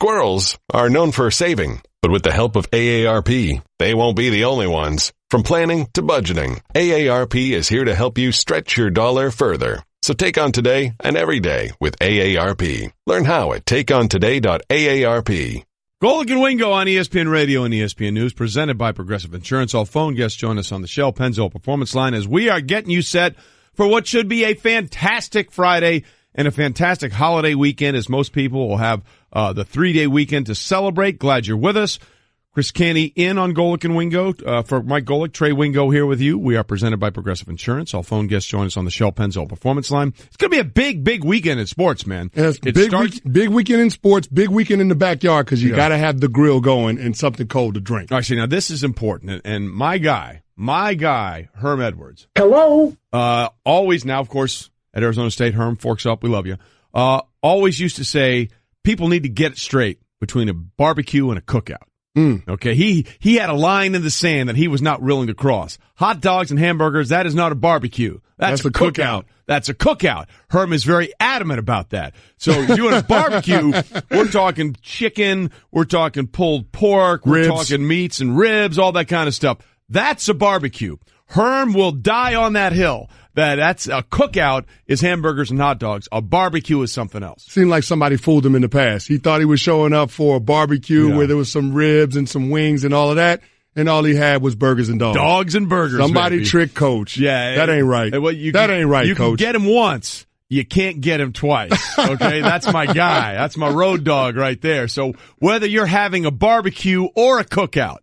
Squirrels are known for saving, but with the help of AARP, they won't be the only ones. From planning to budgeting, AARP is here to help you stretch your dollar further. So take on today and every day with AARP. Learn how at takeontoday.aarp. Golic and Wingo on ESPN Radio and ESPN News, presented by Progressive Insurance. All phone guests join us on the Shell Pennzoil Performance Line as we are getting you set for what should be a fantastic Friday and a fantastic holiday weekend, as most people will have the 3-day weekend to celebrate. Glad you're with us. Chris Canny in on Golic and Wingo. For Mike Golic, Trey Wingo here with you. We are presented by Progressive Insurance. All phone guests join us on the Shell Pennzoil Performance Line. It's going to be a big weekend in sports, man. Yes, big weekend in sports, big weekend in the backyard, because you got to have the grill going and something cold to drink. Actually, now this is important. And my guy, Herm Edwards. Hello. Always now, of course, at Arizona State, Herm, forks up, we love you. Always used to say people need to get it straight between a barbecue and a cookout. Okay, he had a line in the sand that he was not willing to cross. Hot dogs and hamburgers, that is not a barbecue. That's a cookout. That's a cookout. Herm is very adamant about that. So doing a barbecue, we're talking chicken, we're talking pulled pork, we're talking meats and ribs, all that kind of stuff. That's a barbecue. Herm will die on that hill. That's a cookout is hamburgers and hot dogs. A barbecue is something else. Seemed like somebody fooled him in the past. He thought he was showing up for a barbecue where there was some ribs and some wings and all of that, and all he had was burgers and dogs. Dogs and burgers. Somebody tricked Coach. Yeah. That ain't right. That ain't right, you Coach. You can get him once. You can't get him twice. Okay? That's my guy. That's my road dog right there. So whether you're having a barbecue or a cookout,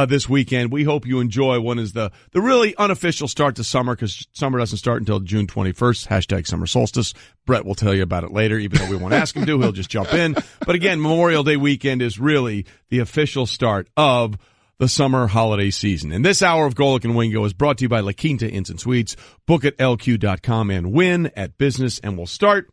this weekend, we hope you enjoy. One is the really unofficial start to summer, because summer doesn't start until June 21st. Hashtag summer solstice. Brett will tell you about it later, even though we won't ask him to. He'll just jump in. But again, Memorial Day weekend is really the official start of the summer holiday season. And this hour of Golic and Wingo is brought to you by La Quinta Inns and Suites. Book at LQ.com and win at business. And we'll start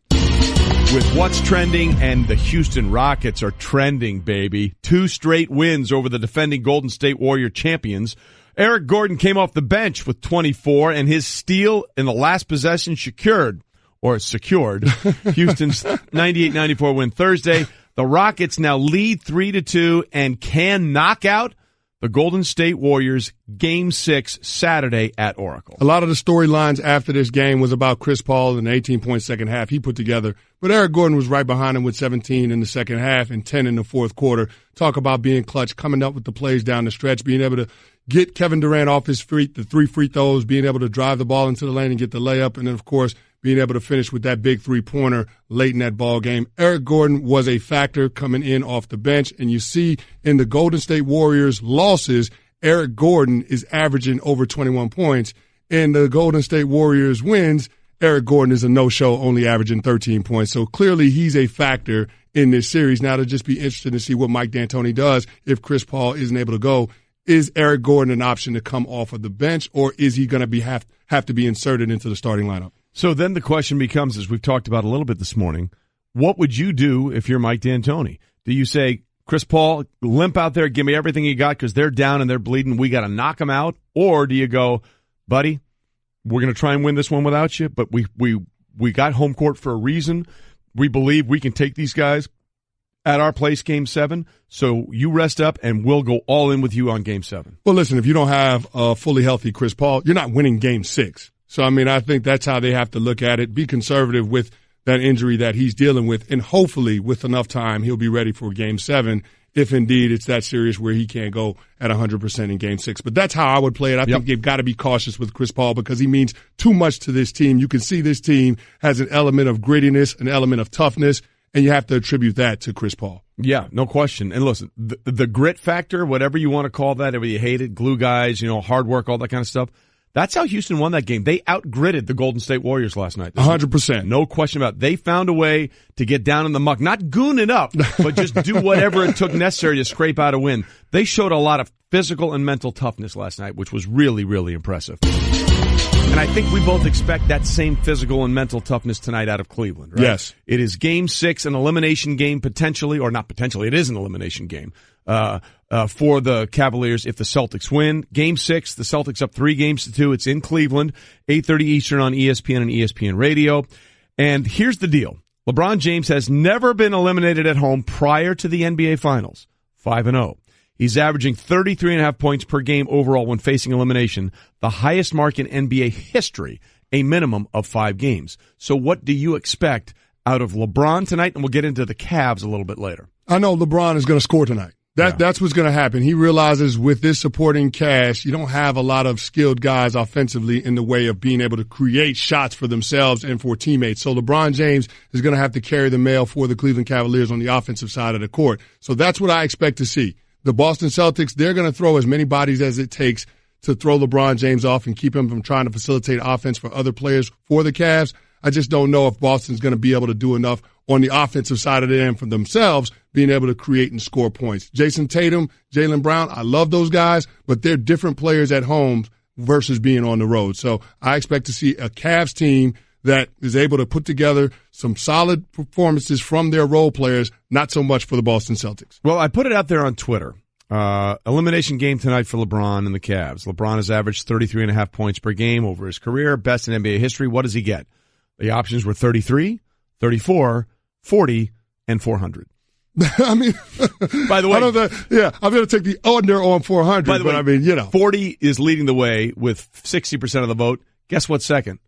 with what's trending, and the Houston Rockets are trending, baby. 2 straight wins over the defending Golden State Warrior champions. Eric Gordon came off the bench with 24, and his steal in the last possession secured Houston's 98-94 win Thursday. The Rockets now lead 3-2 and can knock out the Golden State Warriors Game 6 Saturday at Oracle. A lot of the storylines after this game was about Chris Paul and the 18-point second half he put together. But Eric Gordon was right behind him with 17 in the second half and 10 in the fourth quarter. Talk about being clutch, coming up with the plays down the stretch, being able to get Kevin Durant off his feet, the 3 free throws, being able to drive the ball into the lane and get the layup, and then, of course, being able to finish with that big 3-pointer late in that ball game. Eric Gordon was a factor coming in off the bench, and you see in the Golden State Warriors losses, Eric Gordon is averaging over 21 points. In the Golden State Warriors wins, Eric Gordon is a no-show, only averaging 13 points. So clearly he's a factor in this series. Now, it'll just be interesting to see what Mike D'Antoni does if Chris Paul isn't able to go. Is Eric Gordon an option to come off of the bench, or is he going to have to be inserted into the starting lineup? So then the question becomes, as we've talked about a little bit this morning, what would you do if you're Mike D'Antoni? Do you say, Chris Paul, limp out there, give me everything you got because they're down and they're bleeding, we got to knock them out? Or do you go, buddy, we're going to try and win this one without you, but we got home court for a reason. We believe we can take these guys at our place Game 7, so you rest up and we'll go all in with you on Game 7. Well, listen, if you don't have a fully healthy Chris Paul, you're not winning Game 6. So, I mean, I think that's how they have to look at it. Be conservative with that injury that he's dealing with, and hopefully with enough time he'll be ready for Game 7 if indeed it's that serious where he can't go at 100% in Game 6. But that's how I would play it. I think they've got to be cautious with Chris Paul because he means too much to this team. You can see this team has an element of grittiness, an element of toughness, and you have to attribute that to Chris Paul. Yeah, no question. And listen, the grit factor, whatever you want to call that, whether you hate it, glue guys, hard work, all that kind of stuff, that's how Houston won that game. They outgritted the Golden State Warriors last night. 100%. No question about it. They found a way to get down in the muck, not goon it up, but just do whatever it took necessary to scrape out a win. They showed a lot of physical and mental toughness last night, which was really, really impressive. And I think we both expect that same physical and mental toughness tonight out of Cleveland, right? Yes. It is Game 6, an elimination game potentially, or not potentially, it is an elimination game for the Cavaliers if the Celtics win. Game 6, the Celtics up 3-2. It's in Cleveland, 8:30 Eastern on ESPN and ESPN Radio. And here's the deal. LeBron James has never been eliminated at home prior to the NBA Finals. 5-0. He's averaging 33.5 points per game overall when facing elimination, the highest mark in NBA history, a minimum of 5 games. So what do you expect out of LeBron tonight? And we'll get into the Cavs a little bit later. I know LeBron is going to score tonight. That's what's going to happen. He realizes with this supporting cast, you don't have a lot of skilled guys offensively in the way of being able to create shots for themselves and for teammates. So LeBron James is going to have to carry the mail for the Cleveland Cavaliers on the offensive side of the court. So that's what I expect to see. The Boston Celtics, they're going to throw as many bodies as it takes to throw LeBron James off and keep him from trying to facilitate offense for other players for the Cavs. I just don't know if Boston's going to be able to do enough on the offensive side of the end for themselves, being able to create and score points. Jason Tatum, Jaylen Brown, I love those guys, but they're different players at home versus being on the road. So I expect to see a Cavs team that is able to put together some solid performances from their role players, not so much for the Boston Celtics. Well, I put it out there on Twitter. Elimination game tonight for LeBron and the Cavs. LeBron has averaged 33.5 points per game over his career, best in NBA history. What does he get? The options were 33, 34, 40, and 400. I mean, by the way, I'm going to take the under on 400. By the way, I mean, 40 is leading the way with 60% of the vote. Guess what's second?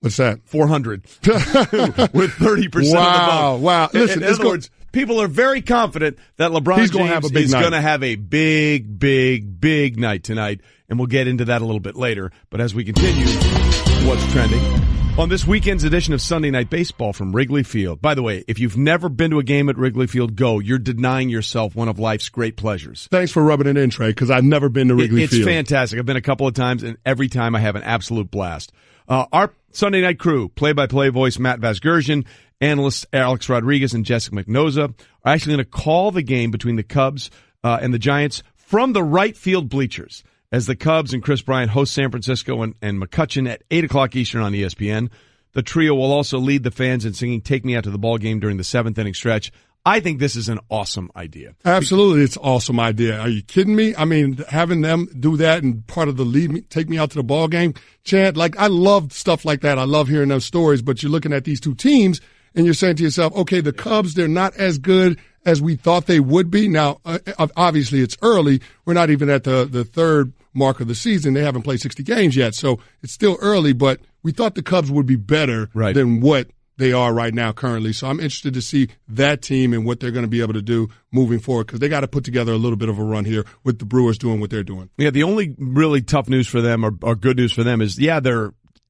What's that? 400 with 30% of the vote. Wow. Listen, in other words, people are very confident that LeBron James is going to have a big night tonight, and we'll get into that a little bit later. But as we continue, what's trending on this weekend's edition of Sunday Night Baseball from Wrigley Field. By the way, if you've never been to a game at Wrigley Field, go. You're denying yourself one of life's great pleasures. Thanks for rubbing it in, Trey, because I've never been to Wrigley Field. It's fantastic. I've been a couple of times, and every time I have an absolute blast. Our Sunday night crew, play-by-play voice Matt Vasgersian, analysts Alex Rodriguez and Jessica McNoza, are actually going to call the game between the Cubs and the Giants from the right field bleachers, as the Cubs and Chris Bryant host San Francisco and McCutcheon at 8 o'clock Eastern on ESPN. The trio will also lead the fans in singing Take Me Out to the Ball Game during the 7th inning stretch. I think this is an awesome idea. Absolutely, it's an awesome idea. Are you kidding me? I mean, having them do that and part of the lead, Take Me Out to the Ball Game chant, I love stuff like that. I love hearing those stories, but you're looking at these two teams and you're saying to yourself, okay, the Cubs, they're not as good as we thought they would be. Now, obviously, it's early. We're not even at the third mark of the season. They haven't played 60 games yet, so it's still early, but we thought the Cubs would be better than what they are right now currently. So I'm interested to see that team and what they're going to be able to do moving forward, because they got to put together a little bit of a run here with the Brewers doing what they're doing. Yeah, the only really tough news for them or good news for them is,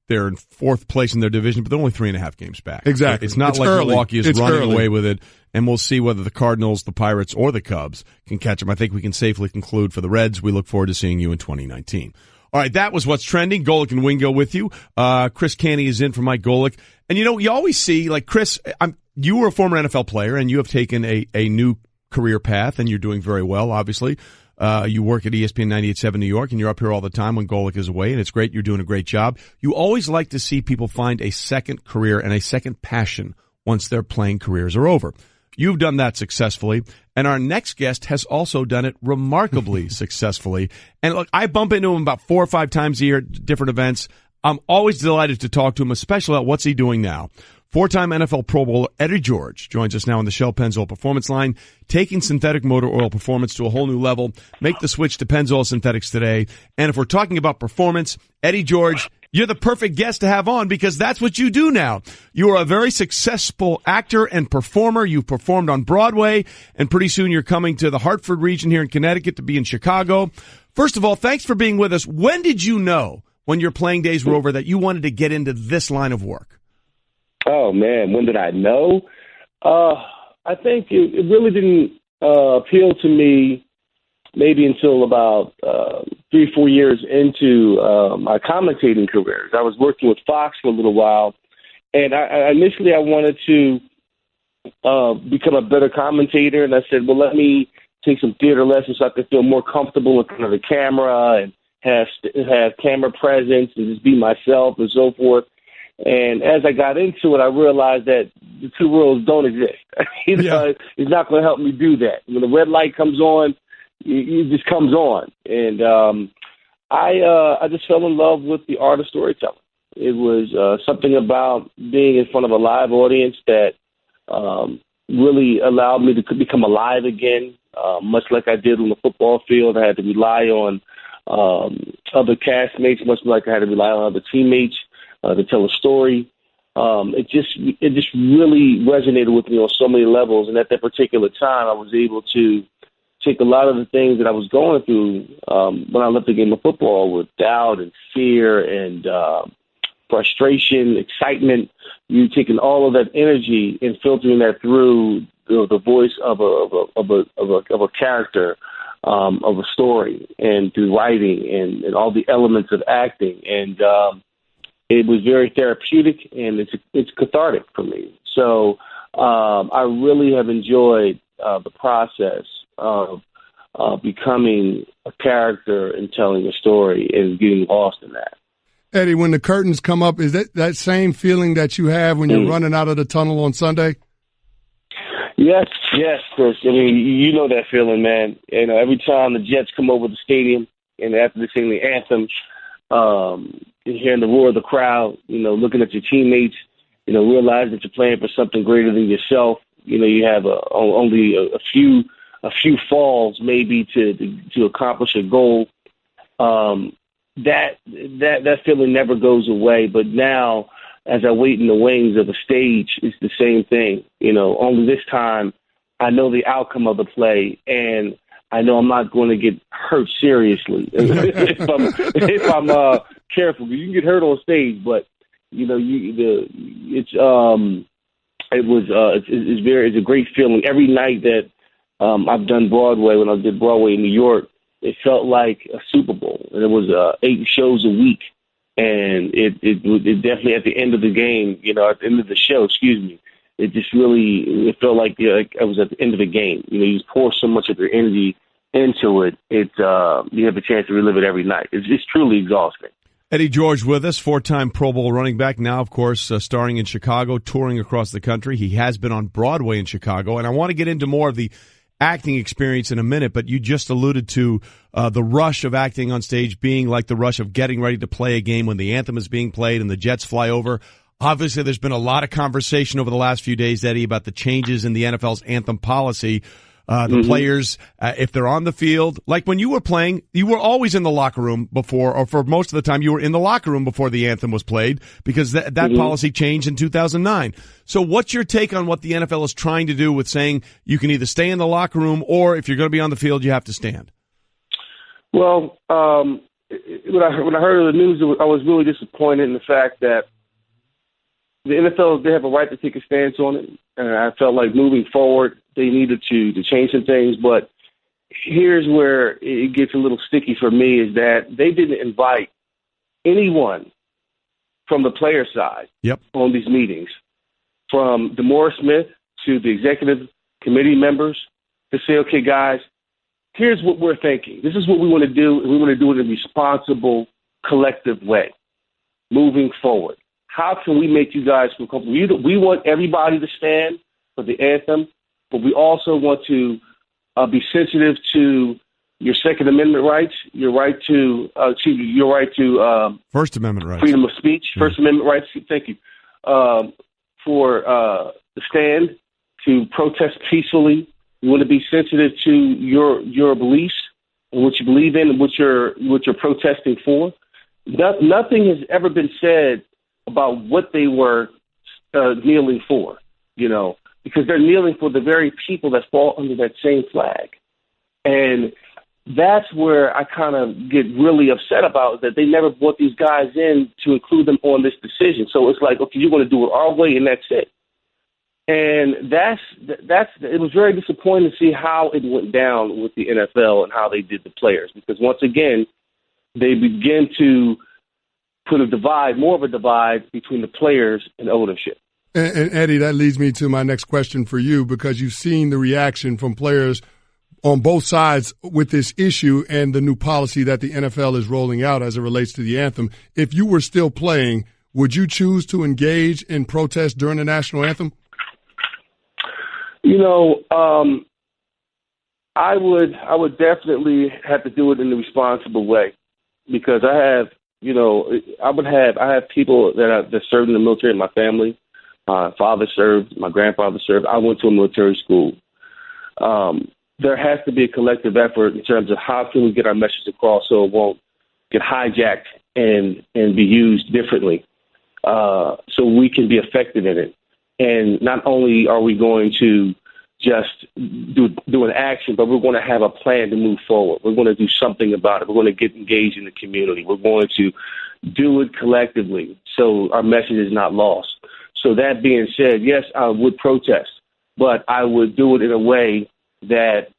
they're in fourth place in their division, but they're only 3.5 games back. Exactly. It's not like early. Milwaukee is it's running early. away with it, and we'll see whether the Cardinals, the Pirates, or the Cubs can catch them. I think we can safely conclude for the Reds, we look forward to seeing you in 2019. All right, that was what's trending. Golic and Wingo with you. Chris Canny is in for Mike Golic. And, you always see, Chris, you were a former NFL player, and you have taken a new career path, and you're doing very well, obviously. You work at ESPN 98.7 New York, and you're up here all the time when Golic is away, and it's great. You're doing a great job. You always like to see people find a second career and a second passion once their playing careers are over. You've done that successfully, and our next guest has also done it remarkably successfully. And look, I bump into him about 4 or 5 times a year at different events. I'm always delighted to talk to him, especially about what's he doing now. 4-time NFL Pro Bowler Eddie George joins us now on the Shell Pennzoil Performance Line, taking synthetic motor oil performance to a whole new level. Make the switch to Pennzoil Synthetics today. And if we're talking about performance, Eddie George, you're the perfect guest to have on because that's what you do now. You are a very successful actor and performer. You've performed on Broadway, and pretty soon you're coming to the Hartford region here in Connecticut to be in Chicago. First of all, thanks for being with us. When did you know, when your playing days were over, that you wanted to get into this line of work? Oh, man, when did I know? I think it really didn't appeal to me maybe until about 3-4 years into my commentating careers. I was working with Fox for a little while, and I initially wanted to become a better commentator, and I said, well, let me take some theater lessons so I could feel more comfortable in front of the camera and have camera presence and just be myself and so forth. And as I got into it, I realized that the two worlds don't exist. It's not going to help me do that. When the red light comes on, it just comes on. And I just fell in love with the art of storytelling. It was something about being in front of a live audience that really allowed me to become alive again, much like I did on the football field. I had to rely on other castmates, much like I had to rely on other teammates to tell a story. It just really resonated with me on so many levels. And at that particular time, I was able to take a lot of the things that I was going through when I left the game of football with doubt and fear and frustration, excitement. You taking all of that energy and filtering that through the voice of a character, of a story, and through writing and all the elements of acting. And it was very therapeutic, and it's cathartic for me. So I really have enjoyed the process of becoming a character and telling a story and getting lost in that. Eddie, when the curtains come up, is that same feeling that you have when you're running out of the tunnel on Sunday? Yes, Chris. I mean, you know that feeling, man. You know, every time the Jets come over the stadium and after they sing the anthem, you're hearing the roar of the crowd, you know, looking at your teammates, you know, realizing that you're playing for something greater than yourself. You know, you have only a few falls maybe to accomplish a goal. That feeling never goes away. But now, as I wait in the wings of a stage, it's the same thing. You know, only this time I know the outcome of the play, and I know I'm not going to get hurt seriously if I'm careful. You can get hurt on stage, but you know, it's a great feeling. Every night that I've done Broadway, when I did Broadway in New York, it felt like a Super Bowl. And it was 8 shows a week. And it definitely at the end of the game, you know, at the end of the show, it just really, it felt like I was at the end of the game. You know, you pour so much of your energy into it. You have a chance to relive it every night. It's truly exhausting. Eddie George with us, 4-time Pro Bowl running back, now, of course, starring in Chicago, touring across the country. He has been on Broadway in Chicago, and I want to get into more of the acting experience in a minute, but you just alluded to the rush of acting on stage being like the rush of getting ready to play a game when the anthem is being played and the Jets fly over. Obviously, there's been a lot of conversation over the last few days, Eddie, about the changes in the NFL's anthem policy. The players, if they're on the field, like when you were playing, you were always in the locker room before, or for most of the time, you were in the locker room before the anthem was played because that policy changed in 2009. So what's your take on what the NFL is trying to do with saying you can either stay in the locker room or if you're going to be on the field, you have to stand? Well, when I heard of the news, I was really disappointed in the fact that the NFL, they have a right to take a stance on it. And I felt like moving forward, they needed to change some things. But here's where it gets a little sticky for me is that they didn't invite anyone from the player side on these meetings, from DeMaurice Smith to the executive committee members, to say, okay, guys, here's what we're thinking. This is what we want to do, and we want to do it in a responsible, collective way moving forward. How can we make you guys feel comfortable? We want everybody to stand for the anthem, but we also want to be sensitive to your Second Amendment rights, your right to First Amendment rights, freedom of speech, First Amendment rights. Thank you for the stand to protest peacefully. We want to be sensitive to your beliefs and what you believe in and what you're protesting for. Nothing has ever been said about what they were kneeling for, you know, because they're kneeling for the very people that fall under that same flag. And that's where I kind of get really upset about, that they never brought these guys in to include them on this decision. So it's like, okay, you're going to do it our way, and that's it. And it was very disappointing to see how it went down with the NFL and how they did the players, because once again, they begin to put more of a divide between the players and ownership. And Eddie, that leads me to my next question for you, because you've seen the reaction from players on both sides with this issue and the new policy that the NFL is rolling out as it relates to the anthem. If you were still playing, would you choose to engage in protest during the national anthem? You know, I would definitely have to do it in a responsible way, because I have people that served in the military in my family. My father served. My grandfather served. I went to a military school. There has to be a collective effort in terms of how can we get our message across so it won't get hijacked and be used differently, so we can be effective in it. And not only are we going to just do an action, but we're going to have a plan to move forward. We're going to do something about it. We're going to get engaged in the community. We're going to do it collectively so our message is not lost. So that being said, yes, I would protest, but I would do it in a way that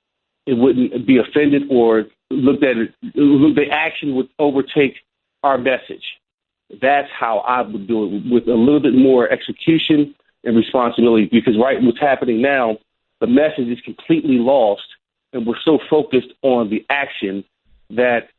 it wouldn't be offended or looked at it. The action would overtake our message. That's how I would do it, with a little bit more execution and responsibility. Because what's happening now, the message is completely lost, and we're so focused on the action that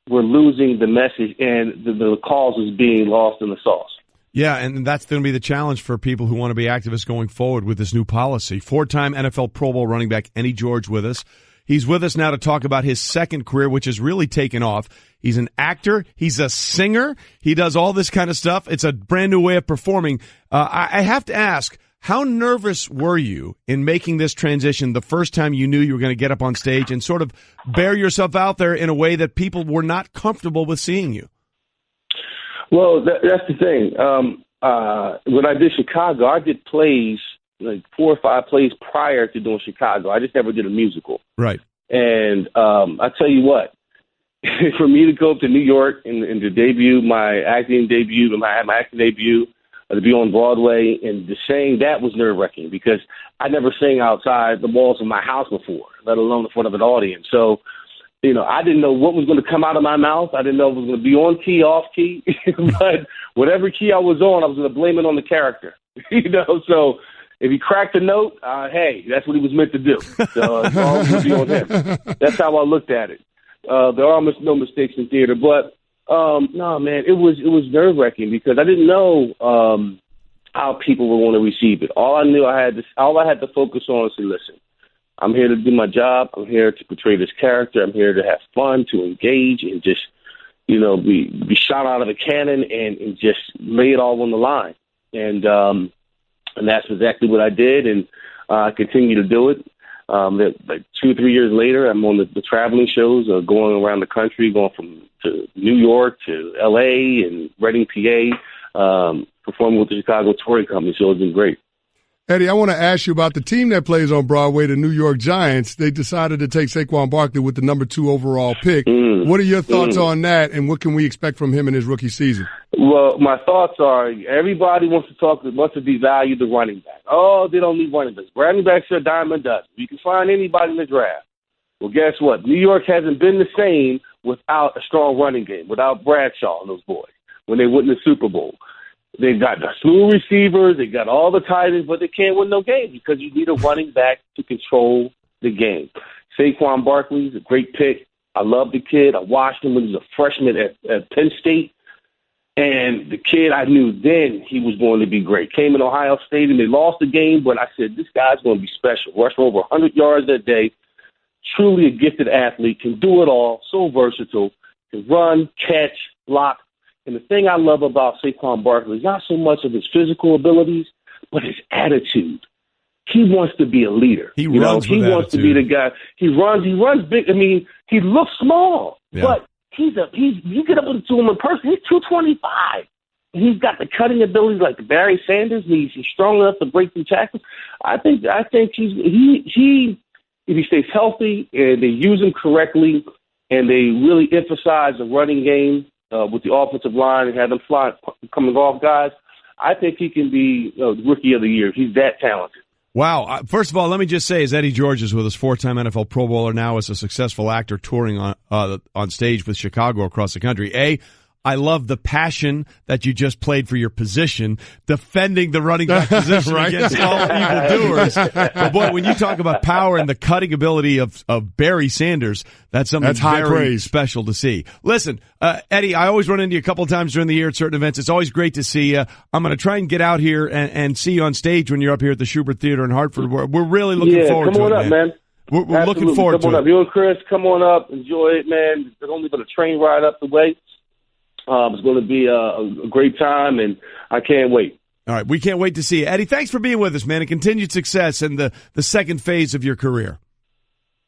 we're losing the message, and the cause is being lost in the sauce. Yeah, and that's going to be the challenge for people who want to be activists going forward with this new policy. 4-time NFL Pro Bowl running back Eddie George with us. He's with us now to talk about his second career, which has really taken off. He's an actor. He's a singer. He does all this kind of stuff. It's a brand new way of performing. I have to ask, how nervous were you in making this transition the first time you knew you were going to get up on stage and sort of bear yourself out there in a way that people were not comfortable with seeing you? Well, that's the thing. When I did Chicago, I did plays, like 4 or 5 plays prior to doing Chicago. I just never did a musical. Right. And I tell you what, for me to go up to New York and to debut my acting debut, my acting debut, to be on Broadway, and to sing, that was nerve-wracking because I never sang outside the walls of my house before, let alone in front of an audience. So, I didn't know what was going to come out of my mouth. I didn't know if it was going to be on key, off key. But whatever key I was on, I was going to blame it on the character. So if he cracked a note, hey, that's what he was meant to do. So it's all going to be on him. That's how I looked at it. There are no mistakes in theater. But, no, man, it was nerve-wracking because I didn't know how people were going to receive it. All I had to focus on was to listen. I'm here to do my job. I'm here to portray this character. I'm here to have fun, to engage, and just, be shot out of a cannon and just lay it all on the line. And that's exactly what I did, and I continue to do it. Like 2 or 3 years later, I'm on the traveling shows, going around the country, going to New York to L.A. and Reading, PA, performing with the Chicago Touring Company. So it's been great. Eddie, I want to ask you about the team that plays on Broadway, the New York Giants. They decided to take Saquon Barkley with the number 2 overall pick. What are your thoughts on that, and what can we expect from him in his rookie season? Well, my thoughts are everybody wants to devalue the running back. Oh, they don't need running backs. Running backs are a dime a dozen. You can find anybody in the draft. Well, guess what? New York hasn't been the same without a strong running game, without Bradshaw and those boys when they won the Super Bowl. They've got the slew receivers, they got all the tight ends, but they can't win no games because you need a running back to control the game. Saquon Barkley is a great pick. I love the kid. I watched him when he was a freshman at Penn State. And the kid, I knew then he was going to be great. Came in Ohio State, and they lost the game, but I said, this guy's going to be special. Rushed over 100 yards that day. Truly a gifted athlete. Can do it all. So versatile. Can run, catch, block. And the thing I love about Saquon Barkley is not so much of his physical abilities, but his attitude. He wants to be a leader. He wants to be the guy. He runs big. I mean, he looks small, but you get up to him in person, he's 225. He's got the cutting ability like Barry Sanders. He's strong enough to break through tackles. I think he if he stays healthy and they use him correctly and they really emphasize the running game with the offensive line and have them coming off guys, I think he can be the rookie of the year. He's that talented. Wow. First of all, let me just say, as Eddie George is with us, 4-time NFL Pro Bowler, now as a successful actor touring on stage with Chicago across the country. I love the passion that you just played for your position, defending the running back position against all evildoers. But boy, when you talk about power and the cutting ability of Barry Sanders, that's something that's very praise. Special to see. Listen, Eddie, I always run into you a couple of times during the year at certain events. It's always great to see you. I'm going to try and get out here and see you on stage when you're up here at the Schubert Theater in Hartford. We're really looking forward to it. Come on up, man. We're looking forward to it. You and Chris, come on up. Enjoy it, man. There's only been a train ride up the way. It's going to be a great time, and I can't wait. All right, we can't wait to see you. Eddie, thanks for being with us, man, and continued success in the second phase of your career.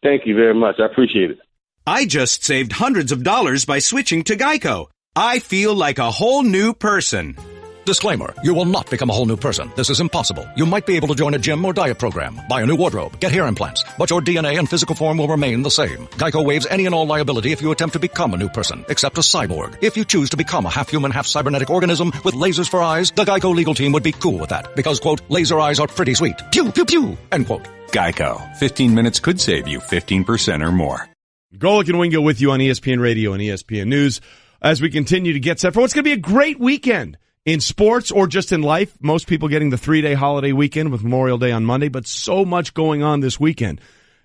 Thank you very much. I appreciate it. I just saved hundreds of dollars by switching to Geico. I feel like a whole new person. Disclaimer, you will not become a whole new person. This is impossible. You might be able to join a gym or diet program, buy a new wardrobe, get hair implants, but your DNA and physical form will remain the same. Geico waives any and all liability if you attempt to become a new person, except a cyborg. If you choose to become a half-human, half-cybernetic organism with lasers for eyes, the Geico legal team would be cool with that, because, quote, laser eyes are pretty sweet. Pew, pew, pew, end quote. Geico. 15 minutes could save you 15% or more. Golic and Wingo with you on ESPN Radio and ESPN News as we continue to get set for what's going to be a great weekend in sports or just in life. Most people getting the 3-day holiday weekend with Memorial Day on Monday, but so much going on this weekend.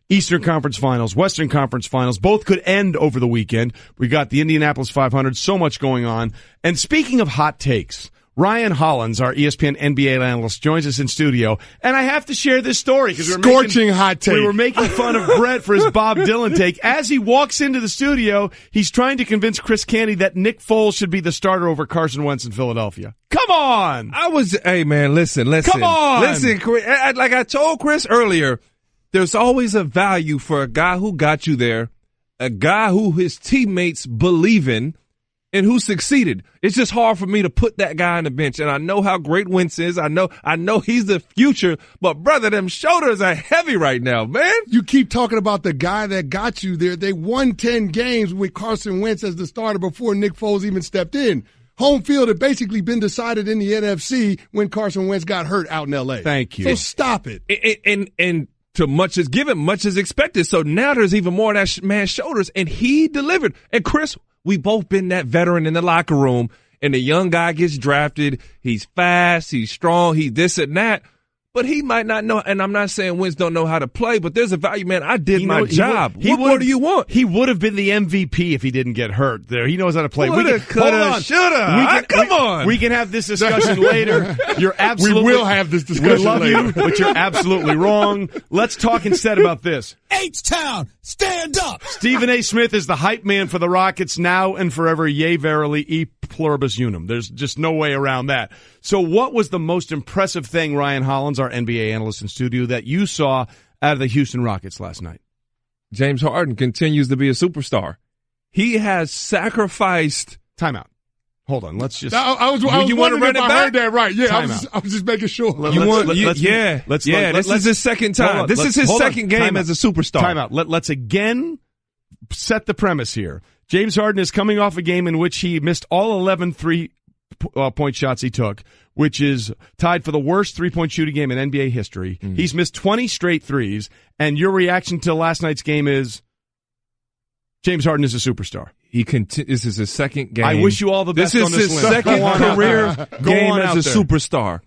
Eastern Conference Finals, Western Conference Finals, both could end over the weekend. We got the Indianapolis 500, so much going on. And speaking of hot takes, Ryan Hollins, our ESPN NBA analyst, joins us in studio, and I have to share this story because hot take. We were making fun of Brett for his Bob Dylan take. As he walks into the studio, he's trying to convince Chris Canty that Nick Foles should be the starter over Carson Wentz in Philadelphia. Come on! Hey man, listen. Come on! Listen, Chris, like I told Chris earlier, there's always a value for a guy who got you there, a guy who his teammates believe in, and who succeeded. It's just hard for me to put that guy on the bench. And I know how great Wentz is. I know he's the future. But, brother, them shoulders are heavy right now, man. You keep talking about the guy that got you there. They won 10 games with Carson Wentz as the starter before Nick Foles even stepped in. Home field had basically been decided in the NFC when Carson Wentz got hurt out in L.A. Thank you. So stop it. And to much is given, much is expected. So now there's even more on that man's shoulders. And he delivered. And, Chris, we both been that veteran in the locker room, and the young guy gets drafted. He's fast, he's strong, he's this and that. But he might not know, and I'm not saying Wentz don't know how to play, but there's a value, man. I did my job. What more do you want? He would have been the MVP if he didn't get hurt there. He knows how to play. Coulda, coulda, shoulda. Come on. We can have this discussion later. You're absolutely. We will have this discussion we love later. you, but you're absolutely wrong. Let's talk instead about this. H-Town, stand up. Stephen A. Smith is the hype man for the Rockets now and forever. Yea, verily, e pluribus unum. There's just no way around that. So what was the most impressive thing, Ryan Hollins, our NBA analyst in studio, that you saw out of the Houston Rockets last night? James Harden continues to be a superstar. He has sacrificed. Timeout. Hold on. Let's just. I was you want to run it back? I heard that right. Yeah, I was just making sure. This is his second time. This is his second game as a superstar. Timeout. Let's again set the premise here. James Harden is coming off a game in which he missed all 11 three-point shots he took, which is tied for the worst three-point shooting game in NBA history. Mm. He's missed 20 straight threes, and your reaction to last night's game is James Harden is a superstar. This is his second game. I wish you all the best on this This is his second career game as a superstar.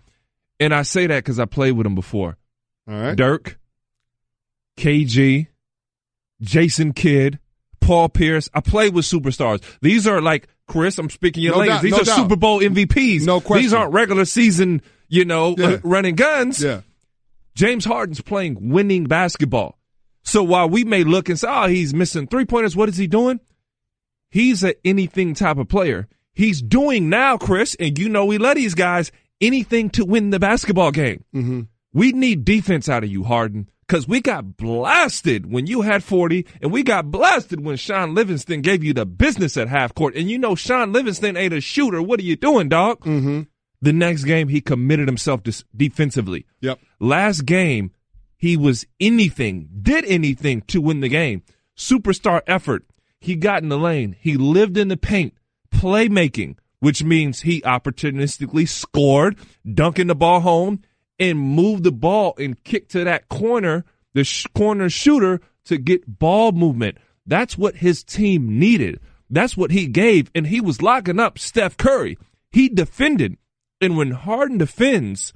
And I say that because I played with him before. All right. Dirk, KG, Jason Kidd, Paul Pierce. I played with superstars. These are like, Chris, I'm speaking your language. These are Super Bowl MVPs. No question. These aren't regular season, running guns. Yeah. James Harden's playing winning basketball. So while we may look and say, he's missing three-pointers, what is he doing? He's an anything type of player. He's doing now, Chris, and we let these guys anything to win the basketball game. Mm-hmm. We need defense out of you, Harden, because we got blasted when you had 40, and we got blasted when Sean Livingston gave you the business at half court. And Sean Livingston ain't a shooter. What are you doing, dog? Mm-hmm. The next game, he committed himself defensively. Yep. Last game, he was did anything to win the game. Superstar effort. He got in the lane. He lived in the paint. Playmaking, which means he opportunistically scored, dunking the ball home, and moved the ball and kicked to that corner, the corner shooter, to get ball movement. That's what his team needed. That's what he gave, and he was locking up Steph Curry. He defended, and when Harden defends,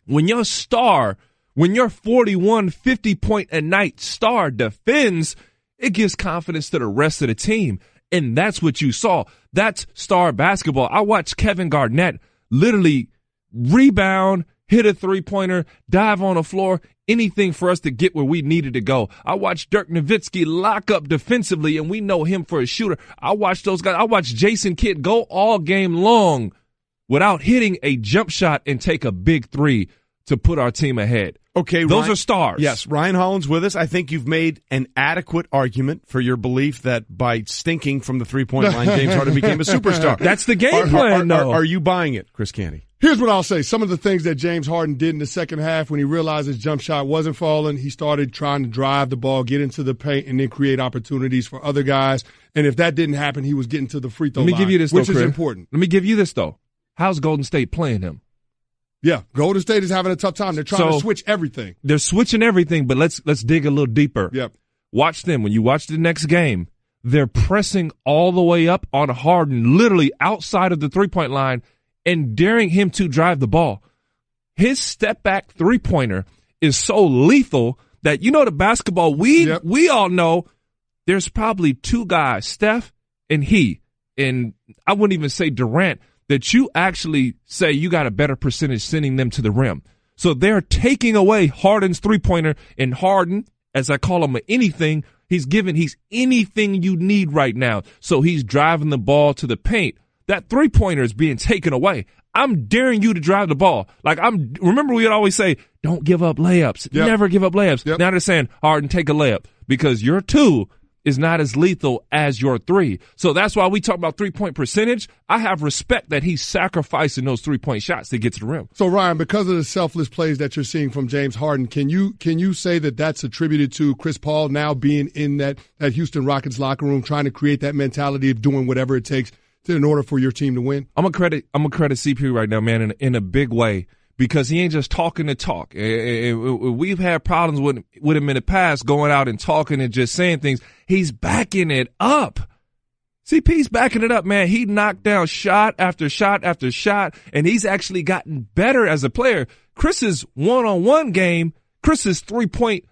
when your 41, 50-point-a-night star defends, it gives confidence to the rest of the team. And that's what you saw. That's star basketball. I watched Kevin Garnett literally rebound, hit a three-pointer, dive on the floor, anything for us to get where we needed to go. I watched Dirk Nowitzki lock up defensively, and we know him for a shooter. I watched those guys. I watched Jason Kidd go all game long without hitting a jump shot and take a big three to put our team ahead. Okay, those are stars. Yes, Ryan Hollins with us. I think you've made an adequate argument for your belief that by stinking from the three-point line, James Harden became a superstar. That's the game plan, though. Are you buying it, Chris Canty? Here's what I'll say. Some of the things that James Harden did in the second half when he realized his jump shot wasn't falling, he started trying to drive the ball, get into the paint, and then create opportunities for other guys. And if that didn't happen, he was getting to the free throw line, give you this, which is important. Let me give you this, though. How's Golden State playing him? Yeah, Golden State is having a tough time. They're trying to switch everything. They're switching everything, but let's dig a little deeper. Yep. Watch them. When you watch the next game, they're pressing all the way up on Harden, literally outside of the three-point line, and daring him to drive the ball. His step-back three-pointer is so lethal that, the basketball, we all know there's probably two guys, Steph and he, and I wouldn't even say Durant, that you actually say you got a better percentage sending them to the rim. So they're taking away Harden's three-pointer, and Harden, as I call him anything, he's anything you need right now. So he's driving the ball to the paint. That three-pointer is being taken away. I'm daring you to drive the ball. Remember we would always say, don't give up layups. Yep. Never give up layups. Yep. Now they're saying, Harden, take a layup, because your two is not as lethal as your three. So that's why we talk about three-point percentage. I have respect that he's sacrificing those three-point shots to get to the rim. So, Ryan, because of the selfless plays that you're seeing from James Harden, can you say that that's attributed to Chris Paul now being in that Houston Rockets locker room, trying to create that mentality of doing whatever it takes in order for your team to win? I'm gonna credit CP right now, man, in a big way, because he ain't just talking the talk. We've had problems with him in the past, going out and talking and just saying things. He's backing it up. CP's backing it up, man. He knocked down shot after shot after shot, and he's actually gotten better as a player. Chris's one-on-one game, Chris's three-pointer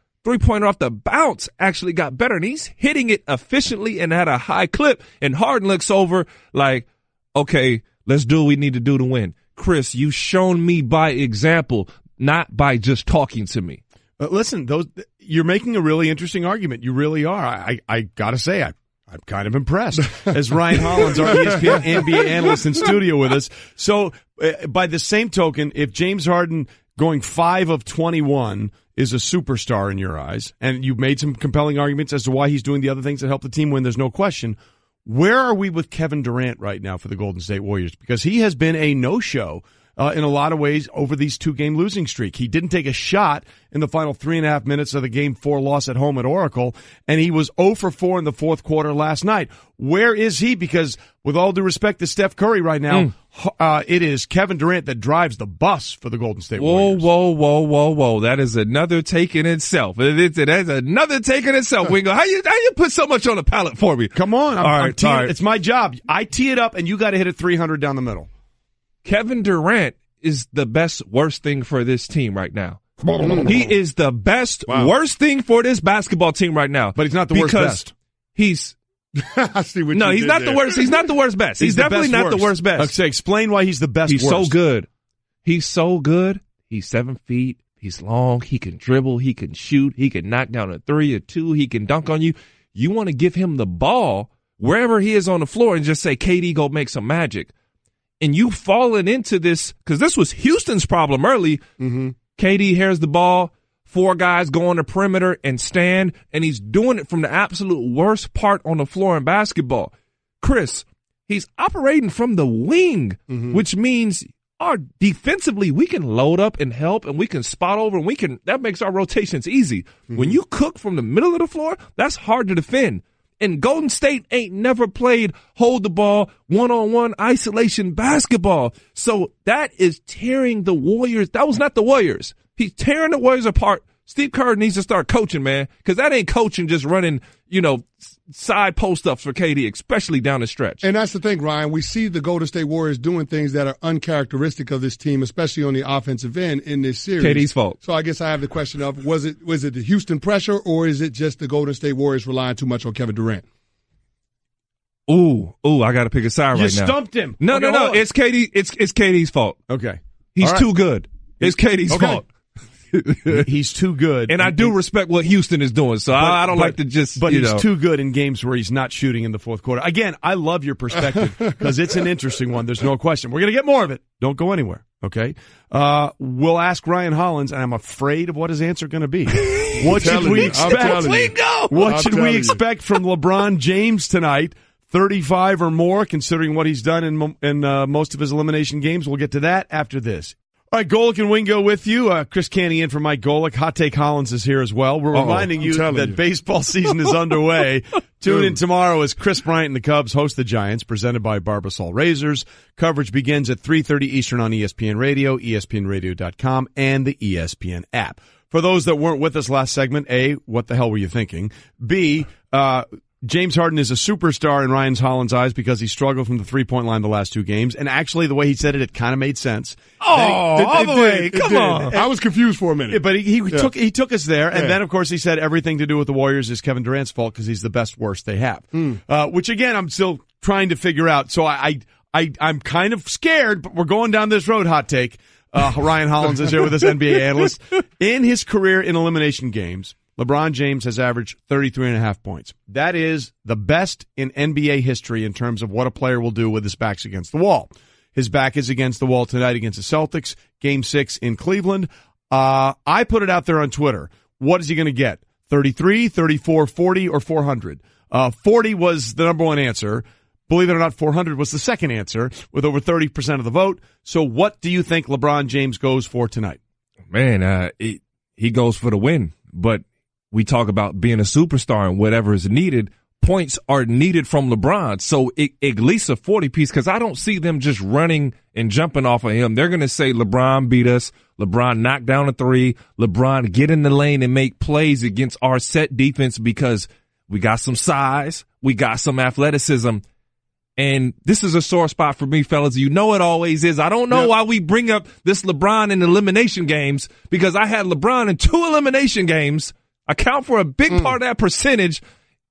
off the bounce actually got better, and he's hitting it efficiently and at a high clip. And Harden looks over like, okay, let's do what we need to do to win. Chris, you've shown me by example, not by just talking to me. Listen, you're making a really interesting argument. You really are. I got to say, I'm kind of impressed. As Ryan Hollins, our ESPN NBA analyst in studio with us. So, by the same token, if James Harden going 5 of 21 is a superstar in your eyes, and you've made some compelling arguments as to why he's doing the other things that help the team win, there's no question. Where are we with Kevin Durant right now for the Golden State Warriors? Because he has been a no-show in a lot of ways over these 2-game losing streak. He didn't take a shot in the final 3.5 minutes of the Game 4 loss at home at Oracle, and he was 0 for 4 in the fourth quarter last night. Where is he? Because with all due respect to Steph Curry right now, it is Kevin Durant that drives the bus for the Golden State Warriors. Whoa. That is another take in itself. That's another take in itself, Wingo. How you put so much on the pallet for me? Come on. All right. It's my job. I tee it up, and you got to hit it 300 down the middle. Kevin Durant is the worst thing for this team right now. He is the worst thing for this basketball team right now. But he's not the worst best. He's I see what no, you he's did not there. the worst. He's not the worst best. He's definitely not the worst best. Okay, explain why he's the best. He's worst. so good. He's so good. He's 7 feet. He's long. He can dribble. He can shoot. He can knock down a 3 or 2. He can dunk on you. You want to give him the ball wherever he is on the floor and just say, KD, go make some magic. And you fallen into this, because this was Houston's problem early. Mm-hmm. KD hears the ball, 4 guys go on the perimeter and stand, and he's doing it from the absolute worst part on the floor in basketball. Chris, he's operating from the wing, which means defensively we can load up and help, and we can spot over, and that makes our rotations easy. When you cook from the middle of the floor, that's hard to defend. And Golden State ain't never played hold the ball, one-on-one isolation basketball. So that is tearing the Warriors. That was not the Warriors. He's tearing the Warriors apart. Steve Kerr needs to start coaching, man, because that ain't coaching just running, side post-ups for KD, especially down the stretch. And that's the thing, Ryan. We see the Golden State Warriors doing things that are uncharacteristic of this team, especially on the offensive end in this series. KD's fault. So I guess I have the question of, was it the Houston pressure, or is it just the Golden State Warriors relying too much on Kevin Durant? Ooh, I got to pick a side right now. You stumped him. No. It's KD. It's KD's fault. Okay. He's too good. It's KD's fault. He's too good. And I do respect what Houston is doing, so I don't like to just, But he's too good in games where he's not shooting in the fourth quarter. Again, I love your perspective because it's an interesting one. There's no question. We're going to get more of it. Don't go anywhere, okay? We'll ask Ryan Hollins, and I'm afraid of what his answer going to be. What should we expect? What should we expect from LeBron James tonight? 35 or more, considering what he's done in most of his elimination games. We'll get to that after this. All right, Golic and Wingo with you. Chris Canny in for Mike Golic. Hot Take Hollins is here as well. We're reminding you that baseball season is underway. Tune in tomorrow as Chris Bryant and the Cubs host the Giants, presented by Barbasol Razors. Coverage begins at 3:30 Eastern on ESPN Radio, ESPNradio.com, and the ESPN app. For those that weren't with us last segment, A, what the hell were you thinking? B, James Harden is a superstar in Ryan Hollins' eyes because he struggled from the three-point line the last two games. And actually, the way he said it kind of made sense. All the way. Come on. I was confused for a minute. But he took us there. And then, of course, he said everything to do with the Warriors is Kevin Durant's fault because he's the best worst they have. Which, again, I'm still trying to figure out. So I'm kind of scared, but we're going down this road, hot take. Ryan Hollins is here with us, NBA analyst. In his career in elimination games, LeBron James has averaged 33.5 points. That is the best in NBA history in terms of what a player will do with his back's against the wall. His back is against the wall tonight against the Celtics, Game 6 in Cleveland. I put it out there on Twitter. What is he going to get? 33, 34, 40, or 400? 40 was the number one answer. Believe it or not, 400 was the second answer with over 30% of the vote. So what do you think LeBron James goes for tonight? Man, he goes for the win, but we talk about being a superstar and whatever is needed. Points are needed from LeBron. So at least a 40 piece, because I don't see them just running and jumping off of him. They're going to say LeBron beat us. LeBron knocked down a three. LeBron get in the lane and make plays against our set defense because we got some size. We got some athleticism. And this is a sore spot for me, fellas. You know it always is. I don't know why we bring up this LeBron in elimination games, because I had LeBron in 2 elimination games. Account for a big part of that percentage,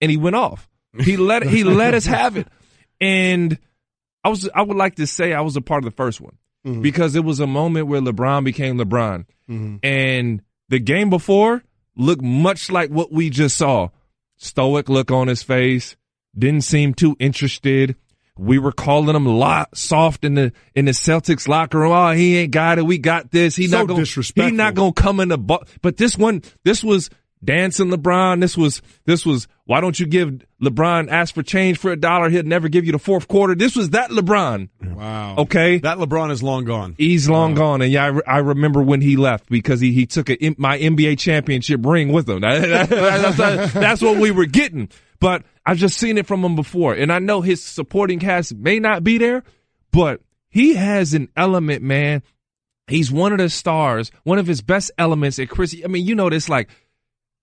and he went off. He let us have it. And I would like to say I was a part of the first one because it was a moment where LeBron became LeBron. And the game before looked much like what we just saw. Stoic look on his face, didn't seem too interested. We were calling him soft in the Celtics locker room. Oh, he ain't got it. We got this. He's not gonna come in the ball. But this was dancing LeBron. This was why don't you give LeBron, ask for change for $1, he'll never give you the fourth quarter. This was that LeBron. Wow. Okay. That LeBron is long gone. He's long gone. And yeah, I remember when he left because he took my NBA championship ring with him. That's what we were getting. But I've just seen it from him before. And I know his supporting cast may not be there, but he has an element, man. He's one of the stars, one of his best elements at Chris. I mean, you know this, like,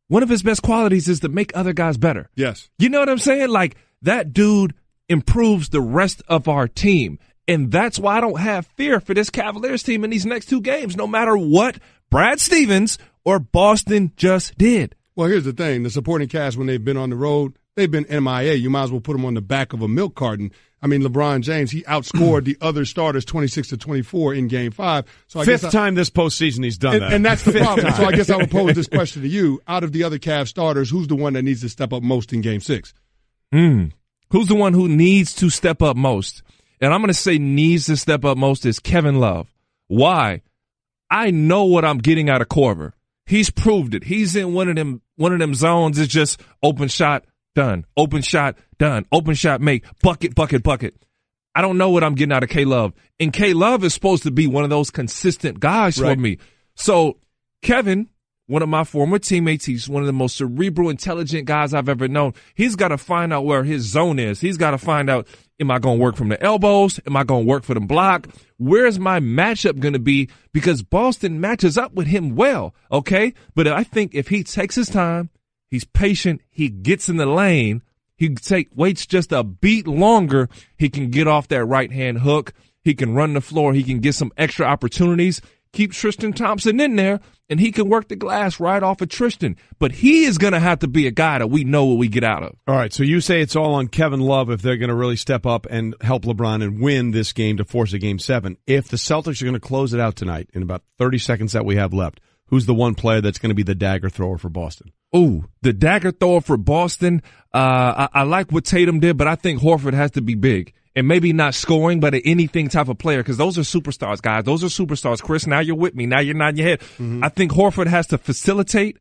one of his best qualities is to make other guys better. Yes. You know what I'm saying? Like, that dude improves the rest of our team. And that's why I don't have fear for this Cavaliers team in these next 2 games, no matter what Brad Stevens or Boston just did. Well, here's the thing. The supporting cast, when they've been on the road, they've been MIA. You might as well put them on the back of a milk carton. I mean, LeBron James, he outscored the other starters 26-24 in Game 5. So I Fifth time this postseason he's done that. And that's the problem. So I guess I would pose this question to you. Out of the other Cavs starters, who's the one that needs to step up most in Game 6? Who's the one who needs to step up most? And I'm going to say needs to step up most is Kevin Love. Why? I know what I'm getting out of Korver. He's proved it. He's in one of them zones. It's just open shot, done. Open shot, done. Open shot, make. Bucket, bucket, bucket. I don't know what I'm getting out of K-Love. And K-Love is supposed to be one of those consistent guys for me. So Kevin, one of my former teammates, he's one of the most cerebral, intelligent guys I've ever known. He's got to find out where his zone is. He's got to find out, am I going to work from the elbows? Am I going to work for the block? Where's my matchup going to be? Because Boston matches up with him well, okay? But I think if he takes his time, he's patient, he gets in the lane, he waits just a beat longer, he can get off that right-hand hook, he can run the floor, he can get some extra opportunities, keep Tristan Thompson in there, and he can work the glass right off of Tristan. But he is going to have to be a guy that we know what we get out of. All right, so you say it's all on Kevin Love if they're going to really step up and help LeBron and win this game to force a Game 7. If the Celtics are going to close it out tonight in about 30 seconds that we have left, who's the one player that's going to be the dagger thrower for Boston? Ooh, the dagger thrower for Boston. I like what Tatum did, but I think Horford has to be big. And maybe not scoring, but anything type of player, because those are superstars, guys. Those are superstars. Chris, now you're with me. Now you're nodding your head. I think Horford has to facilitate.